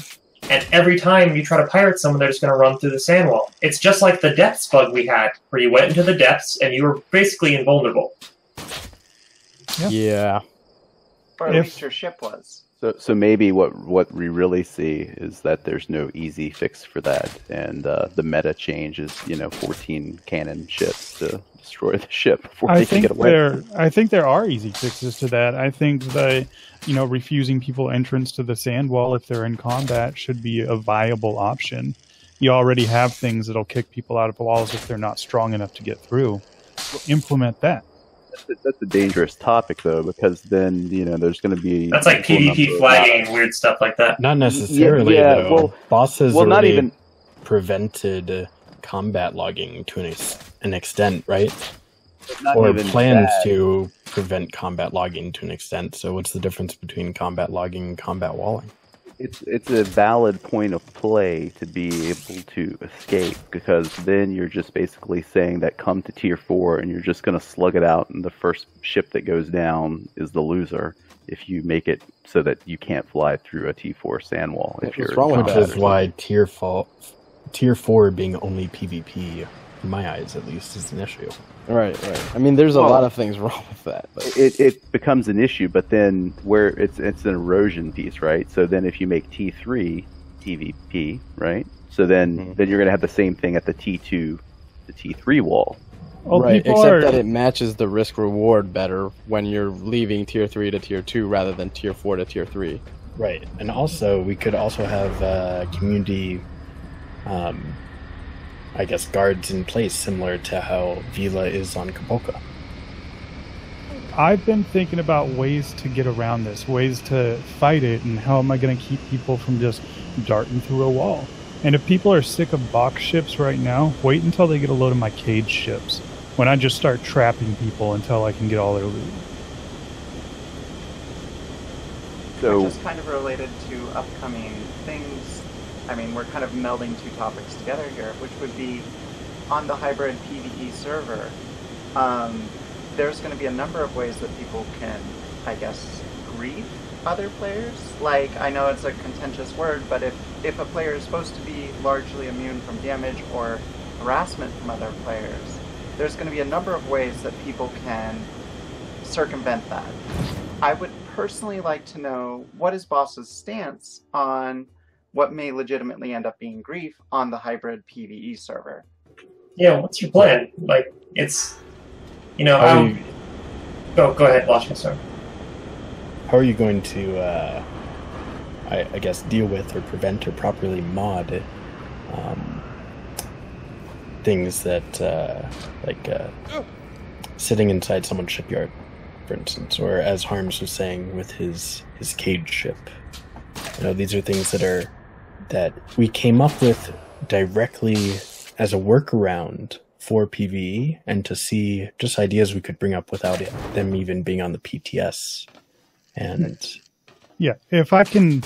And every time you try to pirate someone, they're just going to run through the sandwall. It's just like the depths bug we had, where you went into the depths and you were basically invulnerable. Yeah. Or at least your ship was. So maybe what we really see is that there's no easy fix for that, and the meta change is 14 cannon ships to destroy the ship before they can get away. I think there are easy fixes to that. I think that refusing people entrance to the sand wall if they're in combat should be a viable option. You already have things that'll kick people out of the walls if they're not strong enough to get through. Implement that. That's a dangerous topic, though, because then there's going to be that's like PvP flagging and weird stuff like that. Not necessarily. Yeah, though. Bosses already not even prevented combat logging to an extent, right? Not or even plans that. to prevent combat logging to an extent. So what's the difference between combat logging and combat walling? It's a valid point of play to be able to escape, because then you're just basically saying that come to Tier 4 and you're just going to slug it out, and the first ship that goes down is the loser if you make it so that you can't fly through a T4 sand wall. Which is why Tier 4 being only PvP, in my eyes at least, is an issue. Right. I mean, there's a lot of things wrong with that. But it becomes an issue, but then where it's an erosion piece, right? So then if you make T3 PvP, right? So then you're going to have the same thing at the T2, the T3 wall. Well, right, except that it matches the risk reward better when you're leaving Tier 3 to Tier 2 rather than Tier 4 to Tier 3. Right, and also we could also have community I guess guards in place, similar to how Vila is on Kapolka. I've been thinking about ways to get around this, ways to fight it, and how am I going to keep people from just darting through a wall. And if people are sick of box ships right now, wait until they get a load of my cage ships, when I just start trapping people until I can get all their loot. So, which is kind of related to upcoming things. I mean, we're kind of melding two topics together here, which would be on the hybrid PvE server. There's going to be a number of ways that people can, I guess, grief other players. Like, I know it's a contentious word, but if a player is supposed to be largely immune from damage or harassment from other players, there's going to be a number of ways that people can circumvent that. I would personally like to know, what is Boss's stance on what may legitimately end up being grief on the hybrid PvE server? Yeah, what's your plan? Like, it's, go ahead, Blushing, sorry. How are you going to, I guess, deal with or prevent or properly mod things that, sitting inside someone's shipyard, for instance, or as Harms was saying with his cage ship. These are things that we came up with directly as a workaround for PvE, and to see just ideas we could bring up without them even being on the PTS. And yeah, if I can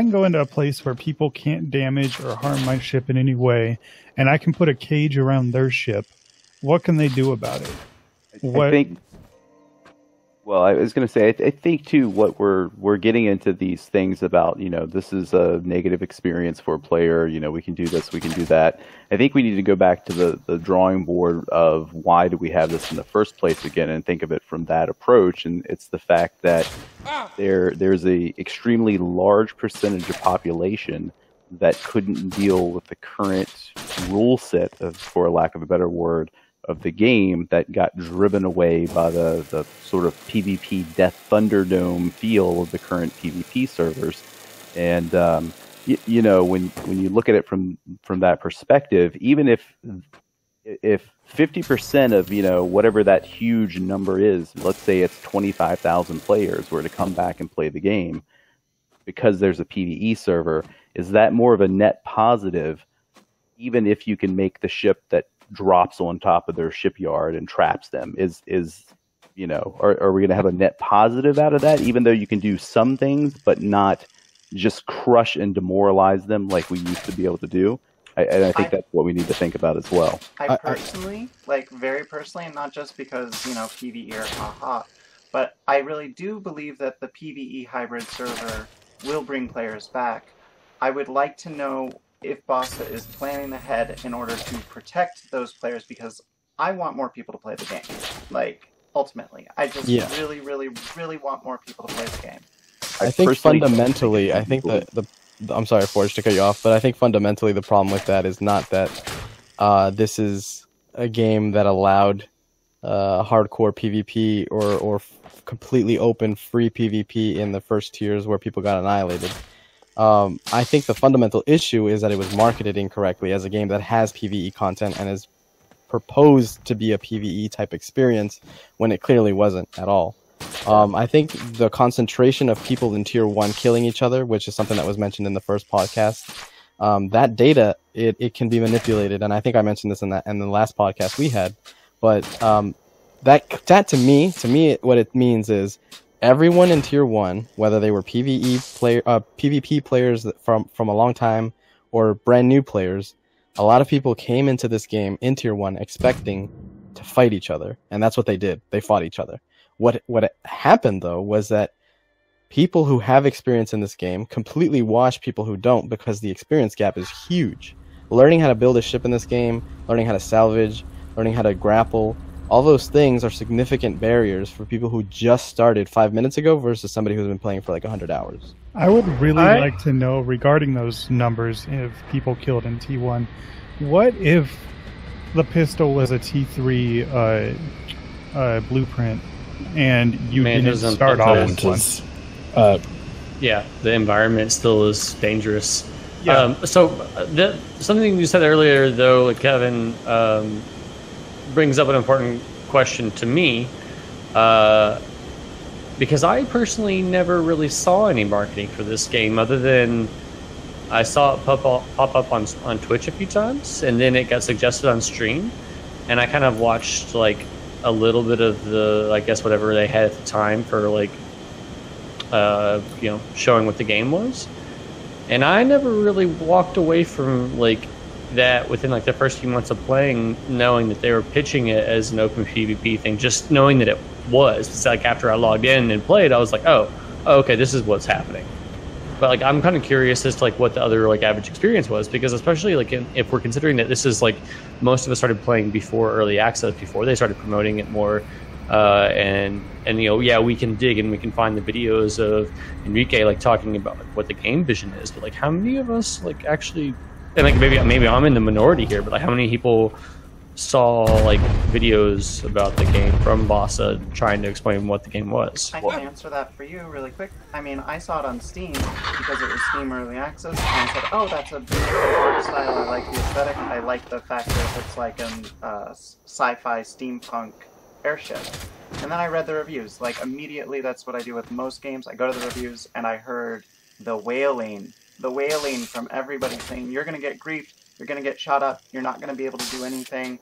go into a place where people can't damage or harm my ship in any way, and I can put a cage around their ship, what can they do about it? Well, I was going to say, I think too, what we're getting into these things about, this is a negative experience for a player. We can do this, we can do that. I think we need to go back to the drawing board of why do we have this in the first place again, and think of it from that approach. And it's the fact that there's a extremely large percentage of population that couldn't deal with the current rule set, for lack of a better word, of the game, that got driven away by the sort of PvP Death Thunderdome feel of the current PvP servers. And when you look at it from that perspective, even if 50% of whatever that huge number is, let's say it's 25,000 players, were to come back and play the game because there's a PvE server, is that more of a net positive, even if you can make the ship that drops on top of their shipyard and traps them? Are we going to have a net positive out of that, even though you can do some things but not just crush and demoralize them like we used to be able to do? I think that's what we need to think about as well. I personally, very personally, and not just because PvE or haha, but I really do believe that the PvE hybrid server will bring players back. I would like to know if Bossa is planning ahead in order to protect those players, because I want more people to play the game. Ultimately, I just really, really, really want more people to play the game. I think fundamentally, I'm sorry, Forge, to cut you off, but I think fundamentally the problem with that is not that this is a game that allowed hardcore PvP or completely open free PvP in the first tiers where people got annihilated. I think the fundamental issue is that it was marketed incorrectly as a game that has PvE content and is proposed to be a PvE type experience when it clearly wasn't at all. I think the concentration of people in Tier 1 killing each other, which is something that was mentioned in the first podcast, that data, it can be manipulated, and I think I mentioned this in the last podcast we had, but that to me, what it means is everyone in Tier 1, whether they were PvP players from a long time or brand new players, a lot of people came into this game in Tier 1 expecting to fight each other, and that's what they did. They fought each other. What happened, though, was that people who have experience in this game completely wash people who don't, because the experience gap is huge. Learning how to build a ship in this game, learning how to salvage, learning how to grapple, all those things are significant barriers for people who just started 5 minutes ago versus somebody who's been playing for 100 hours. I would really like to know, regarding those numbers, if people killed in T1, what if the pistol was a T3 blueprint and you didn't start off with one? Yeah, the environment still is dangerous. Yeah. Something you said earlier, though, Kevin, brings up an important question to me, because I personally never really saw any marketing for this game, other than I saw it pop up on Twitch a few times, and then it got suggested on stream, and I kind of watched a little bit of the, I guess, whatever they had at the time for showing what the game was, and I never really walked away from that within the first few months of playing, knowing that they were pitching it as an open PvP thing, just knowing that it was. It's after I logged in and played, I was like, oh, okay, this is what's happening. But I'm kind of curious as to what the other average experience was, because especially if we're considering that this is most of us started playing before early access, before they started promoting it more, and we can dig and we can find the videos of Enrique talking about what the game vision is, but how many of us actually, and maybe I'm in the minority here, but how many people saw videos about the game from Bossa trying to explain what the game was? I can answer that for you really quick. I mean, I saw it on Steam because it was Steam Early Access, and I said, oh, that's a beautiful art style, I like the aesthetic, I like the fact that it's an sci-fi steampunk airship. And then I read the reviews. Immediately, that's what I do with most games. I go to the reviews, and I heard the wailing from everybody saying, you're going to get griefed, you're going to get shot up, you're not going to be able to do anything.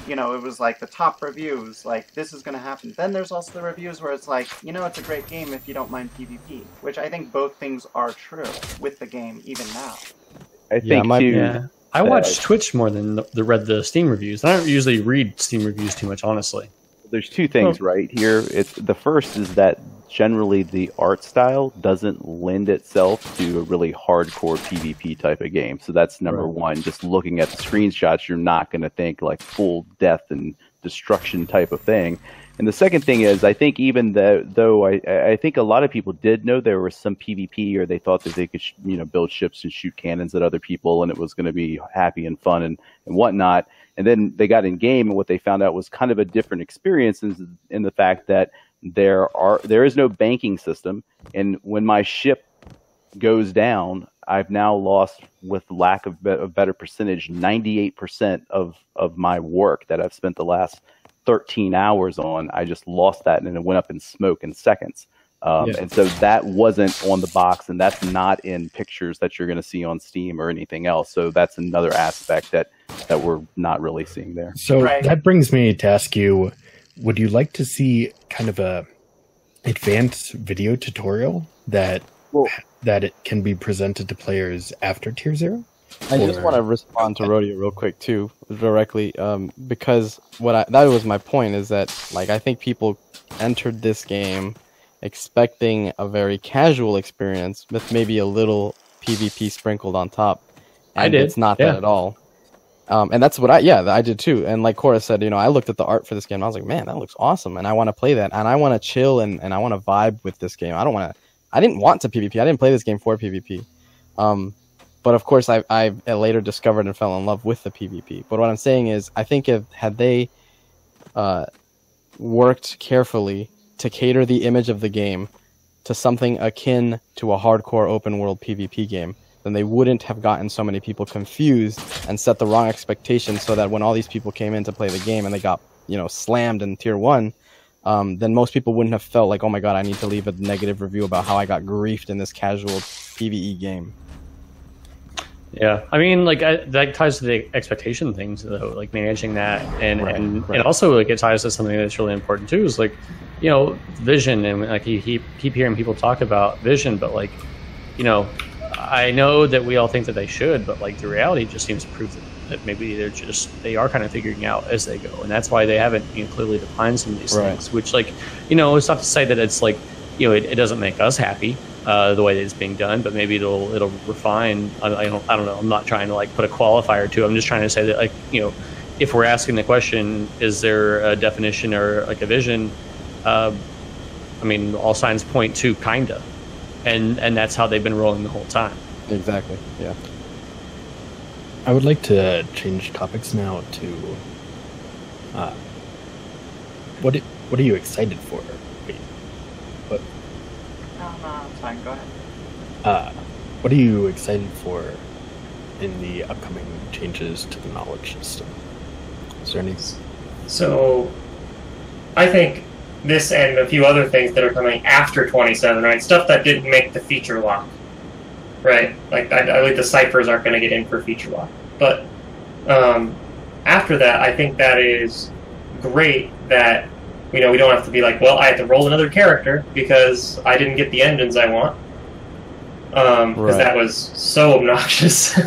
It was the top reviews, this is going to happen. Then there's also the reviews where it's it's a great game if you don't mind PvP, which I think both things are true with the game even now. I think I watch Twitch more than read the Steam reviews. I don't usually read Steam reviews too much, honestly. there's two things right here. It's the first is that generally the art style doesn't lend itself to a really hardcore PvP type of game. So that's number one. Just looking at the screenshots, you're not going to think like full death and destruction type of thing. And the second thing is, I think even though I think a lot of people did know there was some PvP, or they thought that they could build ships and shoot cannons at other people, and it was going to be happy and fun and whatnot. And then they got in game, and what they found out was kind of a different experience in the fact that there is no banking system, and when my ship goes down, I've now lost, with lack of a better percentage, 98% of my work that I've spent the last 13 hours on. I just lost that, and it went up in smoke in seconds. And so that wasn't on the box, and that's not in pictures that you're going to see on Steam or anything else. So that's another aspect that we're not really seeing there. So that brings me to ask you, would you like to see kind of a advanced video tutorial that it can be presented to players after Tier 0? I just want to respond to Rodeo real quick too, directly, because that was my point, is that like I think people entered this game expecting a very casual experience with maybe a little PvP sprinkled on top, and it's not that at all. And that's what I did too. And like Cora said, I looked at the art for this game and I was like, man, that looks awesome, and I want to play that, and I want to chill and I want to vibe with this game. I didn't want to PvP. I didn't play this game for PvP. But of course, I later discovered and fell in love with the PvP. But what I'm saying is, I think had they worked carefully to cater the image of the game to something akin to a hardcore open world PvP game, then they wouldn't have gotten so many people confused and set the wrong expectations, so that when all these people came in to play the game and they got slammed in Tier 1, then most people wouldn't have felt like, oh my god, I need to leave a negative review about how I got griefed in this casual PvE game. Yeah, I mean, like that ties to the expectation things, though, like managing that, and also like it ties to something that's really important too, is like, vision, and like you keep hearing people talk about vision, but like, I know that we all think that they should, but like the reality just seems to prove that maybe they are kind of figuring out as they go, and that's why they haven't clearly defined some of these things. Which, like, it's not to say that it's like it doesn't make us happy the way that it's being done, but maybe it'll refine. I don't know. I'm not trying to like put a qualifier to it. I'm just trying to say that, like, if we're asking the question, is there a definition or like a vision? I mean, all signs point to kinda. And that's how they've been rolling the whole time. Exactly. Yeah. I would like to change topics now to what are you excited for? Wait, what? No, it's fine. Go ahead. What are you excited for in the upcoming changes to the knowledge system? Is there any? So, I think this and a few other things that are coming after 27, right? Stuff that didn't make the feature lock, right? Like, I believe the ciphers aren't going to get in for feature lock. But after that, I think that is great that, we don't have to be like, well, I have to roll another character because I didn't get the engines I want. Because that was so obnoxious.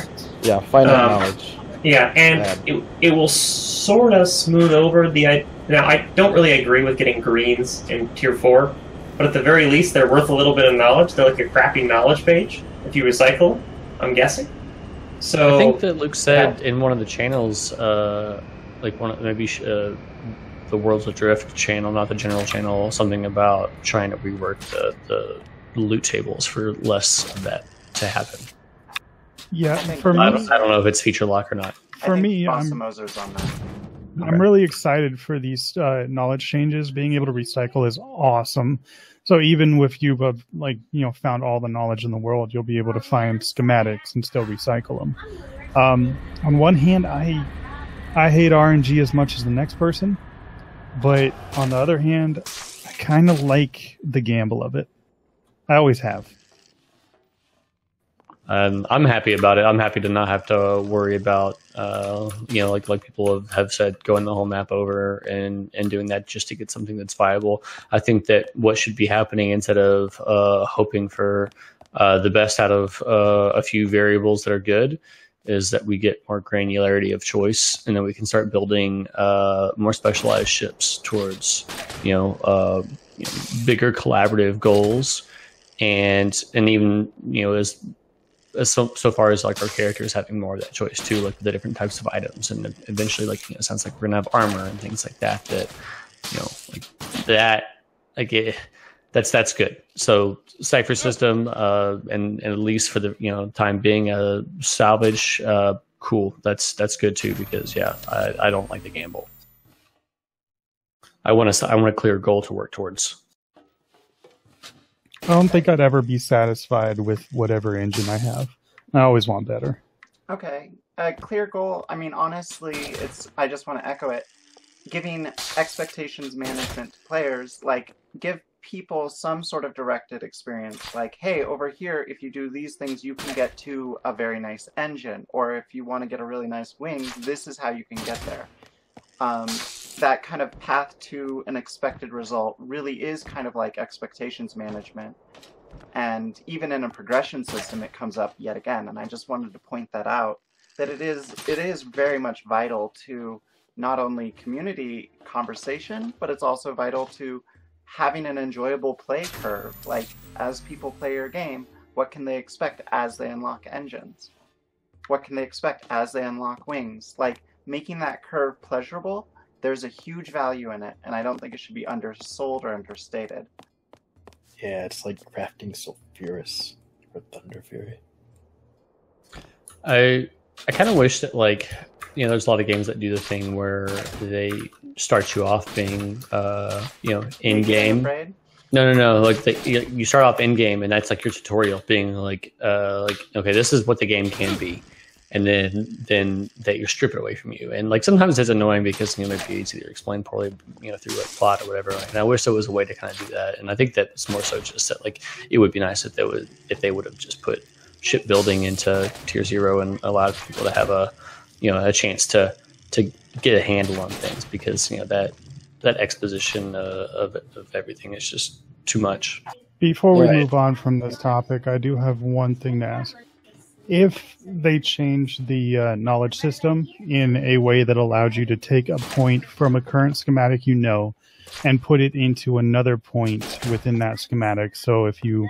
Yeah, finite knowledge. Yeah, and it will sort of smooth over the... Now, I don't really agree with getting greens in Tier 4, but at the very least, they're worth a little bit of knowledge. They're like a crappy knowledge page if you recycle them, I'm guessing. So I think that Luke said in one of the channels, the Worlds Adrift channel, not the general channel, something about trying to rework the loot tables for less of that to happen. Yeah, for me, I don't know if it's feature lock or not. For me, Bossa Moser's on that. I'm really excited for these knowledge changes. Being able to recycle is awesome. So even if you've found all the knowledge in the world, you'll be able to find schematics and still recycle them. On one hand, I hate RNG as much as the next person, but on the other hand, I kind of like the gamble of it. I always have. I'm happy about it. I'm happy to not have to worry about, like people have said, going the whole map over and doing that just to get something that's viable. I think that what should be happening, instead of hoping for the best out of a few variables that are good, is that we get more granularity of choice, and then we can start building more specialized ships towards bigger collaborative goals, and even as so far as like our characters having more of that choice too, like the different types of items, and eventually it sounds like we're gonna have armor and things like that that's good. So cipher system, and at least for the time being, a salvage, cool. That's good too, because I don't like the gamble. I want a clear goal to work towards. I don't think I'd ever be satisfied with whatever engine I have. I always want better. Okay, a clear goal. I mean, honestly, I just want to echo it. Giving expectations management to players, like, give people some sort of directed experience. Like, hey, over here, if you do these things, you can get to a very nice engine. Or if you want to get a really nice wing, this is how you can get there. That kind of path to an expected result really is kind of like expectations management. And even in a progression system, it comes up yet again. And I just wanted to point that out, that it is very much vital to not only community conversation, but it's also vital to having an enjoyable play curve. Like, as people play your game, what can they expect as they unlock engines? What can they expect as they unlock wings? Like, making that curve pleasurable, there's a huge value in it, and I don't think it should be undersold or understated. Yeah, it's like crafting Sulfurous or Thunder Fury. I kind of wish that, like, there's a lot of games that do the thing where they start you off being, in game. No. Like you start off in game, and that's like your tutorial, being like, okay, this is what the game can be, and then that you strip it away from you. And like sometimes it's annoying because maybe it's either explained poorly, through like plot or whatever. And I wish there was a way to kind of do that. And I think that it's more so just that, like, it would be nice if they would have just put shipbuilding into Tier 0 and allowed people to have a chance to get a handle on things, because that exposition of everything is just too much. Before we move on from this topic, I do have one thing to ask. If they change the knowledge system in a way that allowed you to take a point from a current schematic and put it into another point within that schematic, so if you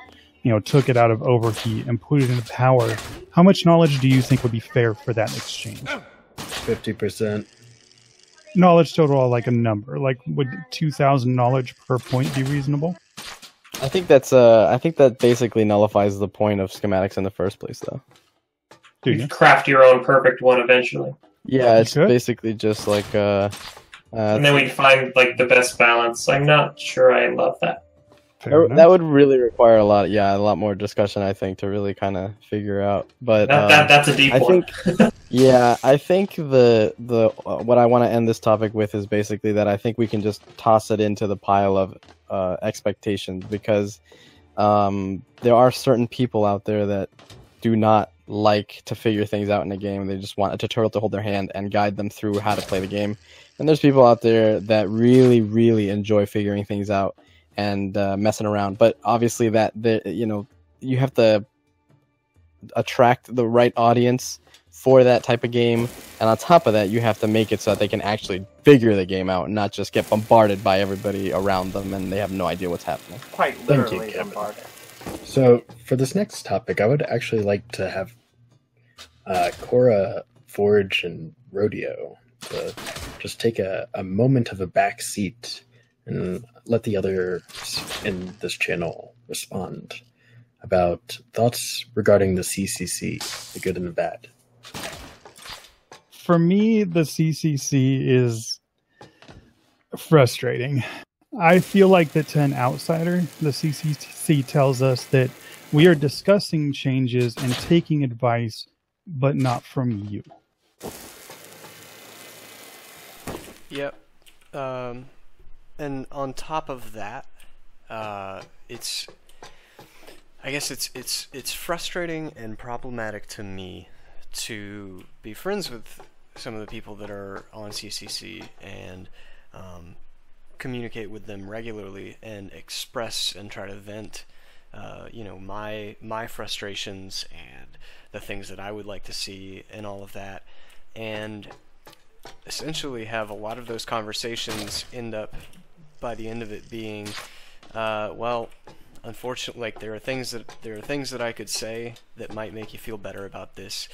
took it out of overheat and put it into power, how much knowledge do you think would be fair for that exchange? 50%. Knowledge total, like a number. Like, would 2,000 knowledge per point be reasonable? I think that basically nullifies the point of schematics in the first place, though. Do You you? craft your own perfect one eventually. Yeah, it's basically just like and then we find like the best balance. I'm not sure I love that. That would really require a lot more discussion, I think, to really kind of figure out. But that's a deep one. I think the what I want to end this topic with is basically that I think we can just toss it into the pile of expectations, because there are certain people out there that do not like to figure things out in a game. They just want a tutorial to hold their hand and guide them through how to play the game. And there's people out there that really, really enjoy figuring things out and messing around. But obviously you have to attract the right audience for that type of game, and on top of that, you have to make it so that they can actually figure the game out and not just get bombarded by everybody around them and they have no idea what's happening. Quite literally bombarded. So for this next topic, I would actually like to have Cora, Forge, and Rodeo to just take a moment of a back seat and let the others in this channel respond about thoughts regarding the CCC, the good and the bad. For me, the CCC is frustrating. I feel like that to an outsider, the CCC tells us that we are discussing changes and taking advice, but not from you. Yep. And on top of that, it's frustrating and problematic to me to be friends with some of the people that are on CCC and communicate with them regularly and express and try to vent my frustrations and the things that I would like to see and all of that, and essentially have a lot of those conversations end up by the end of it being, well, unfortunately, like there are things that I could say that might make you feel better about this,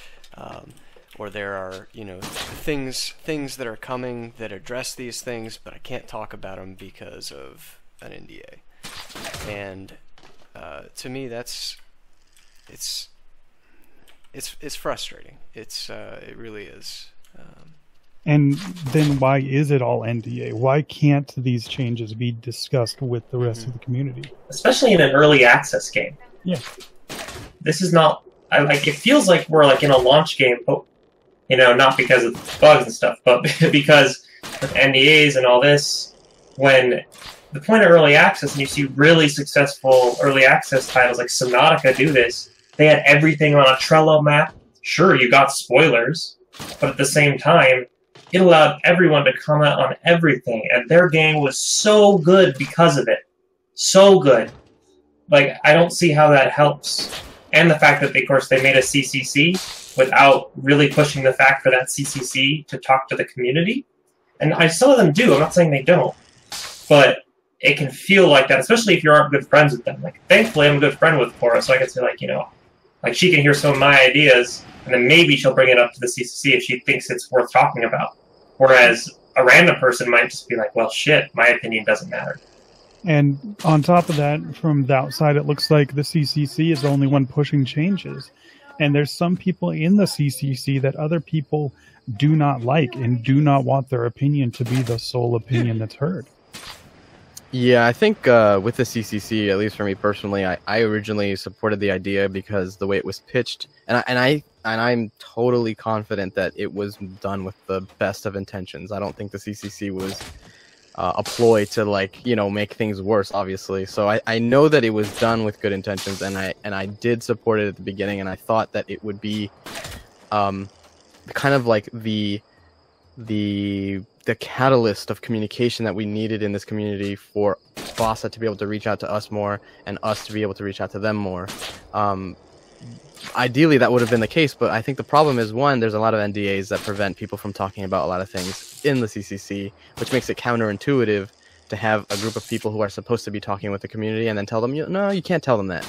or there are, you know, things that are coming that address these things, but I can't talk about them because of an NDA. And to me, it's frustrating. It really is. And then why is it all NDA? Why can't these changes be discussed with the rest of the community? Especially in an early access game. Yeah. This is not... it feels like we're like in a launch game, but, you know, not because of bugs and stuff, but because of NDAs and all this. When the point of early access, and you see really successful early access titles like Subnautica do this, they had everything on a Trello map. Sure, you got spoilers, but at the same time, it allowed everyone to comment on everything, and their game was so good because of it. So good. Like, I don't see how that helps. And the fact that, of course, they made a CCC without really pushing the fact for that CCC to talk to the community. And some of them do, I'm not saying they don't. But it can feel like that, especially if you aren't good friends with them. Like, thankfully, I'm a good friend with Cora, so I can say, like, you know, like, she can hear some of my ideas, and then maybe she'll bring it up to the CCC if she thinks it's worth talking about. Whereas a random person might just be like, well, shit, my opinion doesn't matter. And on top of that, from the outside, it looks like the CCC is the only one pushing changes. And there's some people in the CCC that other people do not like and do not want their opinion to be the sole opinion that's heard. Yeah, I think with the CCC, at least for me personally, I originally supported the idea because the way it was pitched, and I'm totally confident that it was done with the best of intentions. I don't think the CCC was a ploy to, like, you know, make things worse, obviously. So I know that it was done with good intentions, and I did support it at the beginning, and I thought that it would be kind of like the catalyst of communication that we needed in this community for Bossa to be able to reach out to us more and us to be able to reach out to them more. Ideally, that would have been the case, but I think the problem is, one, there's a lot of NDAs that prevent people from talking about a lot of things in the CCC, which makes it counterintuitive to have a group of people who are supposed to be talking with the community and then tell them, no, you can't tell them that.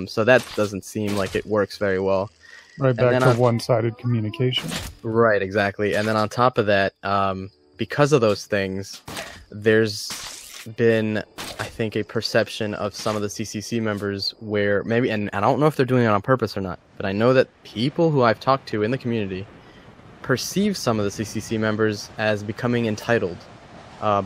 So that doesn't seem like it works very well. Right, back to one-sided communication. Right, exactly. And then on top of that, because of those things, there's been, I think, a perception of some of the CCC members where maybe, and I don't know if they're doing it on purpose or not, but I know that people who I've talked to in the community perceive some of the CCC members as becoming entitled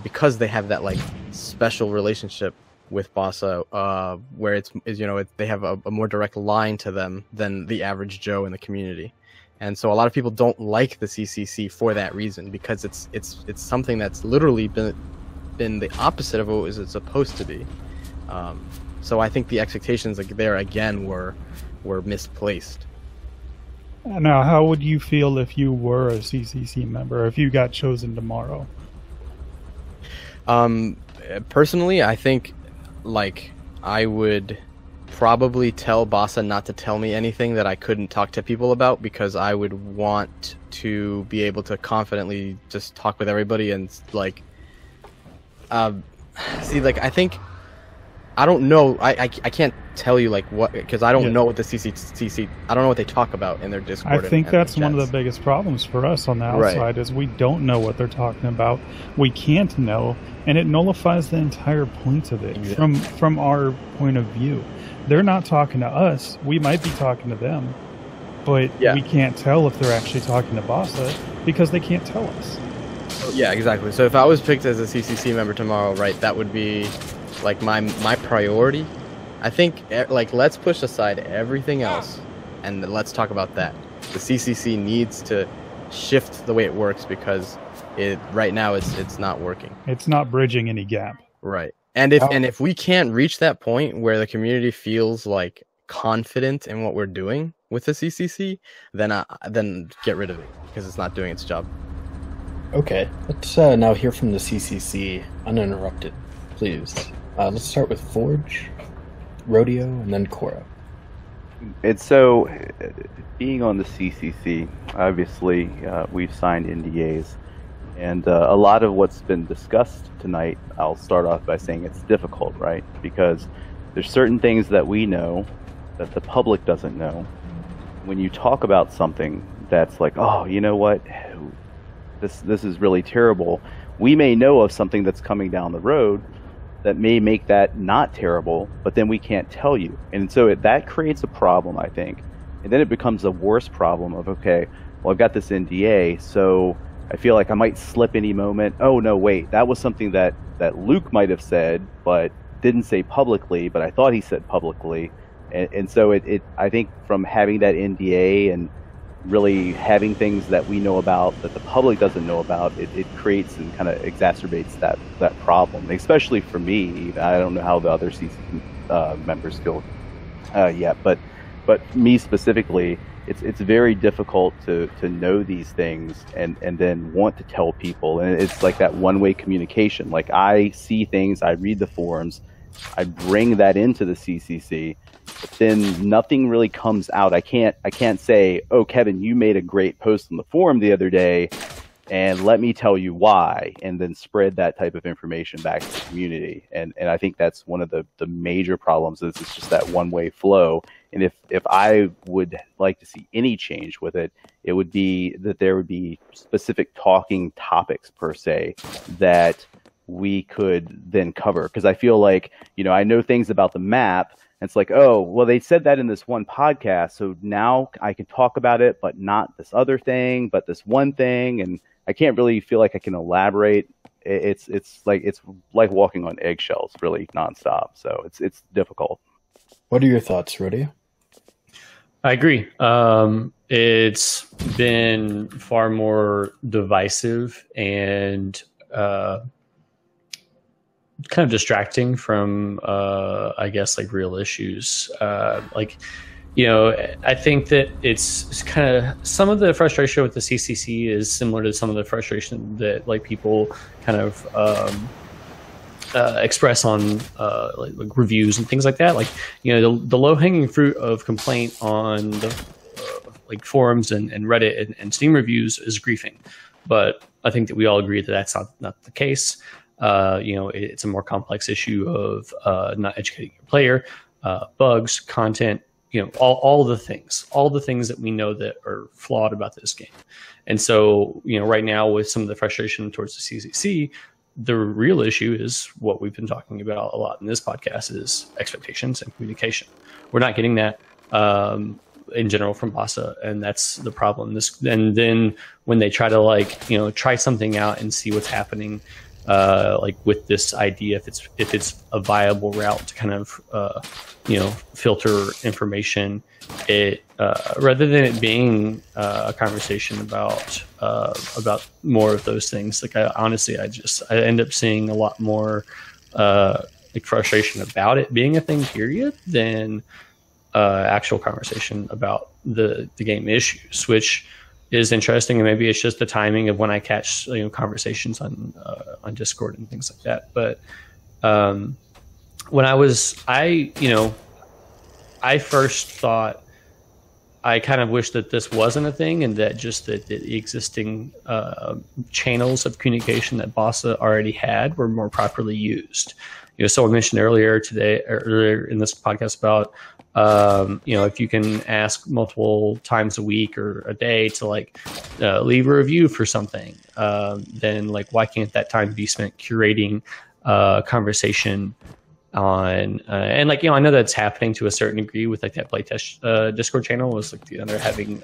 because they have that, like, special relationship with Bossa, where it's you know, they have a more direct line to them than the average Joe in the community. And so a lot of people don't like the CCC for that reason, because it's something that's literally been the opposite of what it's supposed to be. So I think the expectations, like, there again were misplaced. Now, how would you feel if you were a CCC member, or if you got chosen tomorrow? Personally, I think, like, I would probably tell Bossa not to tell me anything that I couldn't talk to people about, because I would want to be able to confidently just talk with everybody and, like, see, like, I think, I don't know, I can't tell you, like, what, because I don't know what the CCC, I don't know what they talk about in their Discord. I think that's one of the biggest problems for us on the outside, is we don't know what they're talking about. We can't know, and it nullifies the entire point of it. Exactly. From our point of view. They're not talking to us. We might be talking to them, but we can't tell if they're actually talking to Bossa because they can't tell us. Yeah, exactly. So if I was picked as a CCC member tomorrow, right, that would be, like, my priority. I think, like, let's push aside everything else and let's talk about that. The CCC needs to shift the way it works, because right now it's not working. It's not bridging any gap. Right. And if we can't reach that point where the community feels, like, confident in what we're doing with the CCC, then get rid of it, because it's not doing its job. Okay, let's now hear from the CCC uninterrupted, please. Let's start with Forge, Rodeo, and then Cora. It's so, being on the CCC, obviously, we've signed NDAs, and a lot of what's been discussed tonight, I'll start off by saying it's difficult, right? Because there's certain things that we know that the public doesn't know. When you talk about something that's like, oh, you know what, this is really terrible, we may know of something that's coming down the road that may make that not terrible, but then we can't tell you. And so that creates a problem, I think. And then it becomes a worse problem of, okay, well, I've got this NDA, so I feel like I might slip any moment. Oh, no, wait, that was something that Luke might have said, but didn't say publicly, but I thought he said publicly. And so I think from having that NDA and really having things that we know about that the public doesn't know about, it creates and kind of exacerbates that problem, especially for me. I don't know how the other CC members feel yet, but me specifically, it's very difficult to know these things and then want to tell people. And it's like that one-way communication. Like, I see things, I read the forums, I bring that into the CCC, but then nothing really comes out. I can't say, oh, Kevin, you made a great post on the forum the other day, and let me tell you why, and then spread that type of information back to the community. And I think that's one of the major problems, is it's just that one-way flow. And if I would like to see any change with it, it would be that there would be specific talking topics, per se, that we could then cover. Because I feel like, I know things about the map, and it's like, oh, well, they said that in this one podcast, so now I can talk about it, but not this other thing, but this one thing, and I can't really feel like I can elaborate. It's like walking on eggshells, really, nonstop. So it's difficult. What are your thoughts, Rodeo? I agree. It's been far more divisive and kind of distracting from, I guess, like, real issues. I think that it's kind of, some of the frustration with the CCC is similar to some of the frustration that, like, people kind of express on like reviews and things like that. Like, the low-hanging fruit of complaint on the like forums and Reddit and Steam reviews is griefing, but I think that we all agree that that's not the case. It's a more complex issue of not educating your player, bugs, content, all the things that we know that are flawed about this game. And so, right now, with some of the frustration towards the CCC, the real issue is what we've been talking about a lot in this podcast, is expectations and communication. We're not getting that in general from Bossa, and that's the problem. And then when they try to try something out and see what's happening, with this idea, if it's a viable route to kind of filter information, it rather than it being a conversation about more of those things. Like, I end up seeing a lot more frustration about it being a thing, period, than actual conversation about the game issues, which is interesting. And maybe it's just the timing of when I catch conversations on Discord and things like that. But when I first thought, I kind of wish that this wasn't a thing, and that just that the existing channels of communication that Bossa already had were more properly used. Someone mentioned earlier in this podcast about if you can ask multiple times a week or a day to leave a review for something, then why can't that time be spent curating conversation on and I know that's happening to a certain degree with that playtest Discord channel, was they're having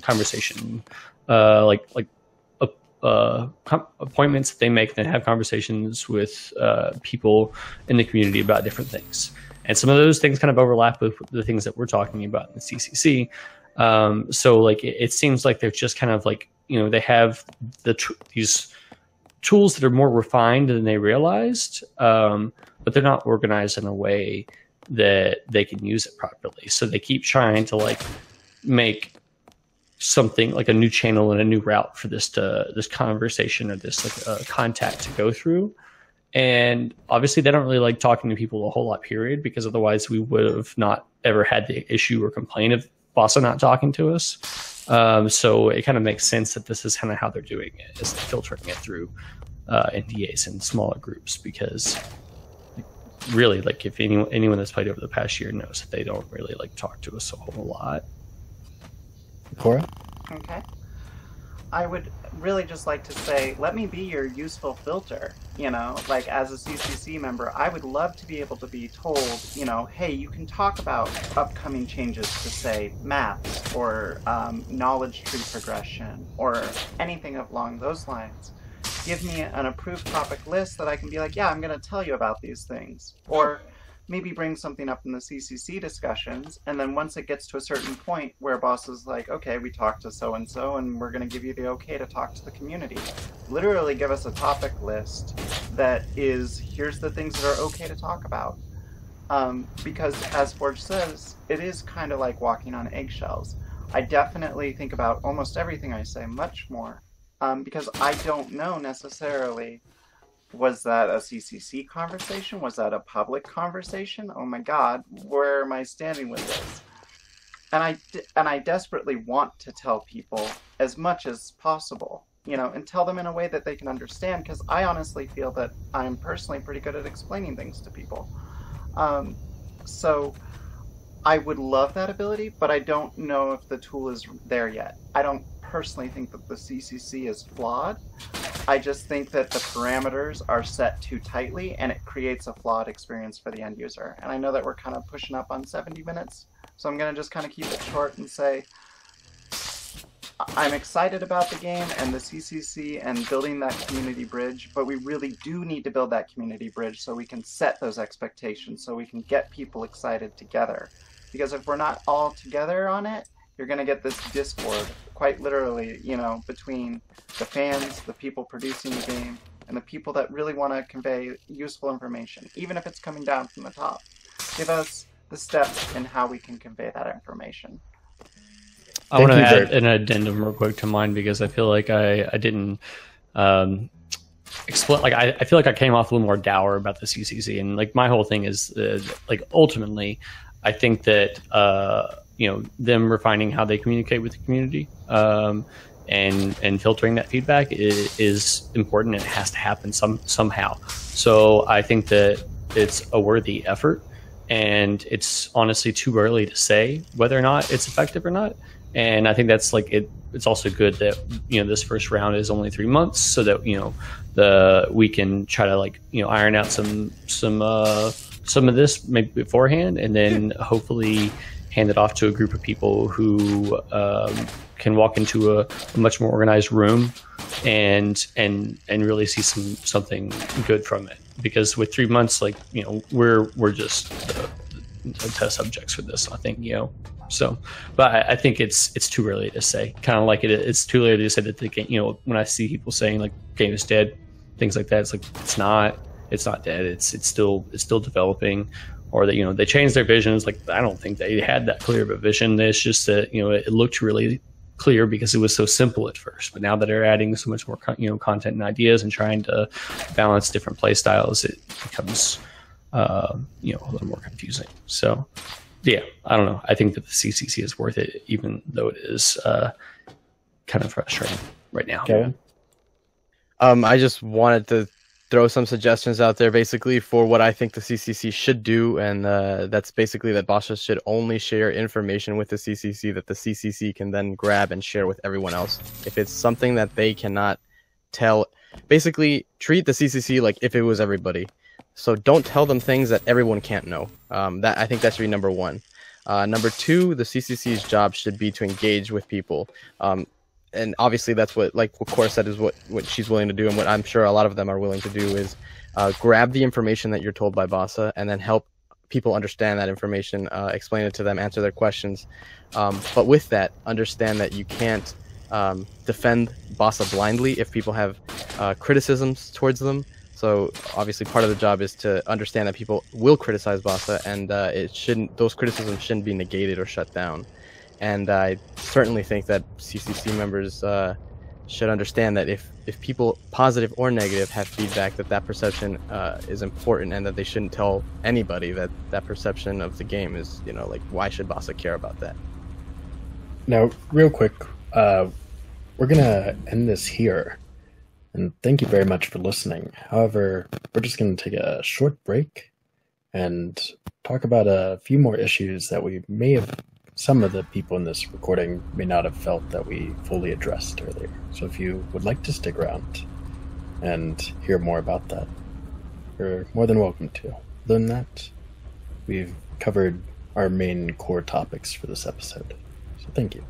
conversation appointments that they make, then have conversations with people in the community about different things. And some of those things kind of overlap with the things that we're talking about in the CCC. So it seems like they're just kind of they have these tools that are more refined than they realized, but they're not organized in a way that they can use it properly. So they keep trying to make something like a new channel and a new route for this conversation or this contact to go through. And obviously they don't really like talking to people a whole lot, period, because otherwise we would have not ever had the issue or complaint of Bossa not talking to us. So it kind of makes sense that this is kind of how they're doing it, is filtering it through NDAs in smaller groups, because really, like, if anyone that's played over the past year knows that they don't really like talk to us a whole lot. Cora? Okay. I would really just like to say, let me be your useful filter. You know, like, as a CCC member, I would love to be able to be told, you know, hey, you can talk about upcoming changes to, say, maps or knowledge tree progression or anything along those lines. Give me an approved topic list that I can be like, yeah, I'm going to tell you about these things. Or maybe bring something up in the CCC discussions, and then once it gets to a certain point where boss is like, okay, we talked to so-and-so, and we're going to give you the okay to talk to the community. Literally give us a topic list that is, here's the things that are okay to talk about. Because, as Forge says, it is kind of like walking on eggshells. I definitely think about almost everything I say much more, because I don't know necessarily, was that a CCC conversation? Was that a public conversation? Oh my god, where am I standing with this? And I desperately want to tell people as much as possible, you know, and tell them in a way that they can understand, because I honestly feel that I'm personally pretty good at explaining things to people. So I would love that ability, but I don't know if the tool is there yet. I don't personally think that the CCC is flawed. I just think that the parameters are set too tightly, and it creates a flawed experience for the end user. And I know that we're kind of pushing up on 70 minutes, so I'm going to just kind of keep it short and say, I'm excited about the game and the CCC and building that community bridge, but we really do need to build that community bridge so we can set those expectations, so we can get people excited together. Because if we're not all together on it, you're going to get this discord, quite literally, you know, between the fans, the people producing the game, and the people that really want to convey useful information, even if it's coming down from the top. Give us the steps in how we can convey that information. I want to add an addendum real quick to mine, because I feel like I didn't explain. Like, I feel like I came off a little more dour about the CCC, and like my whole thing is like, ultimately, I think that you know, them refining how they communicate with the community and filtering that feedback is important, and it has to happen somehow. So I think that it's a worthy effort, and it's honestly too early to say whether or not it's effective or not. And I think that's like it's also good that, you know, this first round is only 3 months, so that, you know, we can try to, like, you know, iron out some of this maybe beforehand, and then hopefully hand it off to a group of people who can walk into a much more organized room and really see something good from it. Because with 3 months, like, you know, we're just the test subjects for this, I think, you know. So, but I think it's too early to say. Kind of like it's too early to say that the game, you know, when I see people saying like game is dead, things like that, it's like it's not dead. It's still developing. Or that, you know, they changed their visions. Like, I don't think they had that clear of a vision. It's just that, you know, it looked really clear because it was so simple at first. But now that they're adding so much more, you know, content and ideas and trying to balance different play styles, it becomes, you know, a little more confusing. So, yeah, I don't know. I think that the CCC is worth it, even though it is kind of frustrating right now. Kevin? I just wanted to throw some suggestions out there, basically, for what I think the CCC should do, and that's basically that Bossa should only share information with the CCC that the CCC can then grab and share with everyone else. If it's something that they cannot tell, basically treat the CCC like if it was everybody. So don't tell them things that everyone can't know. I think that should be number one. Number two, the CCC's job should be to engage with people. And obviously that's what, like what Cora said, is what she's willing to do, and what I'm sure a lot of them are willing to do is grab the information that you're told by Bossa and then help people understand that information, explain it to them, answer their questions. But with that, understand that you can't defend Bossa blindly if people have criticisms towards them. So obviously part of the job is to understand that people will criticize Bossa, and those criticisms shouldn't be negated or shut down. And I certainly think that CCC members should understand that if people, positive or negative, have feedback that perception is important, and that they shouldn't tell anybody that perception of the game is, like, why should Bossa care about that? Now, real quick, we're going to end this here. And thank you very much for listening. However, we're just going to take a short break and talk about a few more issues that some of the people in this recording may not have felt that we fully addressed earlier. So if you would like to stick around and hear more about that, you're more than welcome to. Other than that, we've covered our main core topics for this episode. So thank you.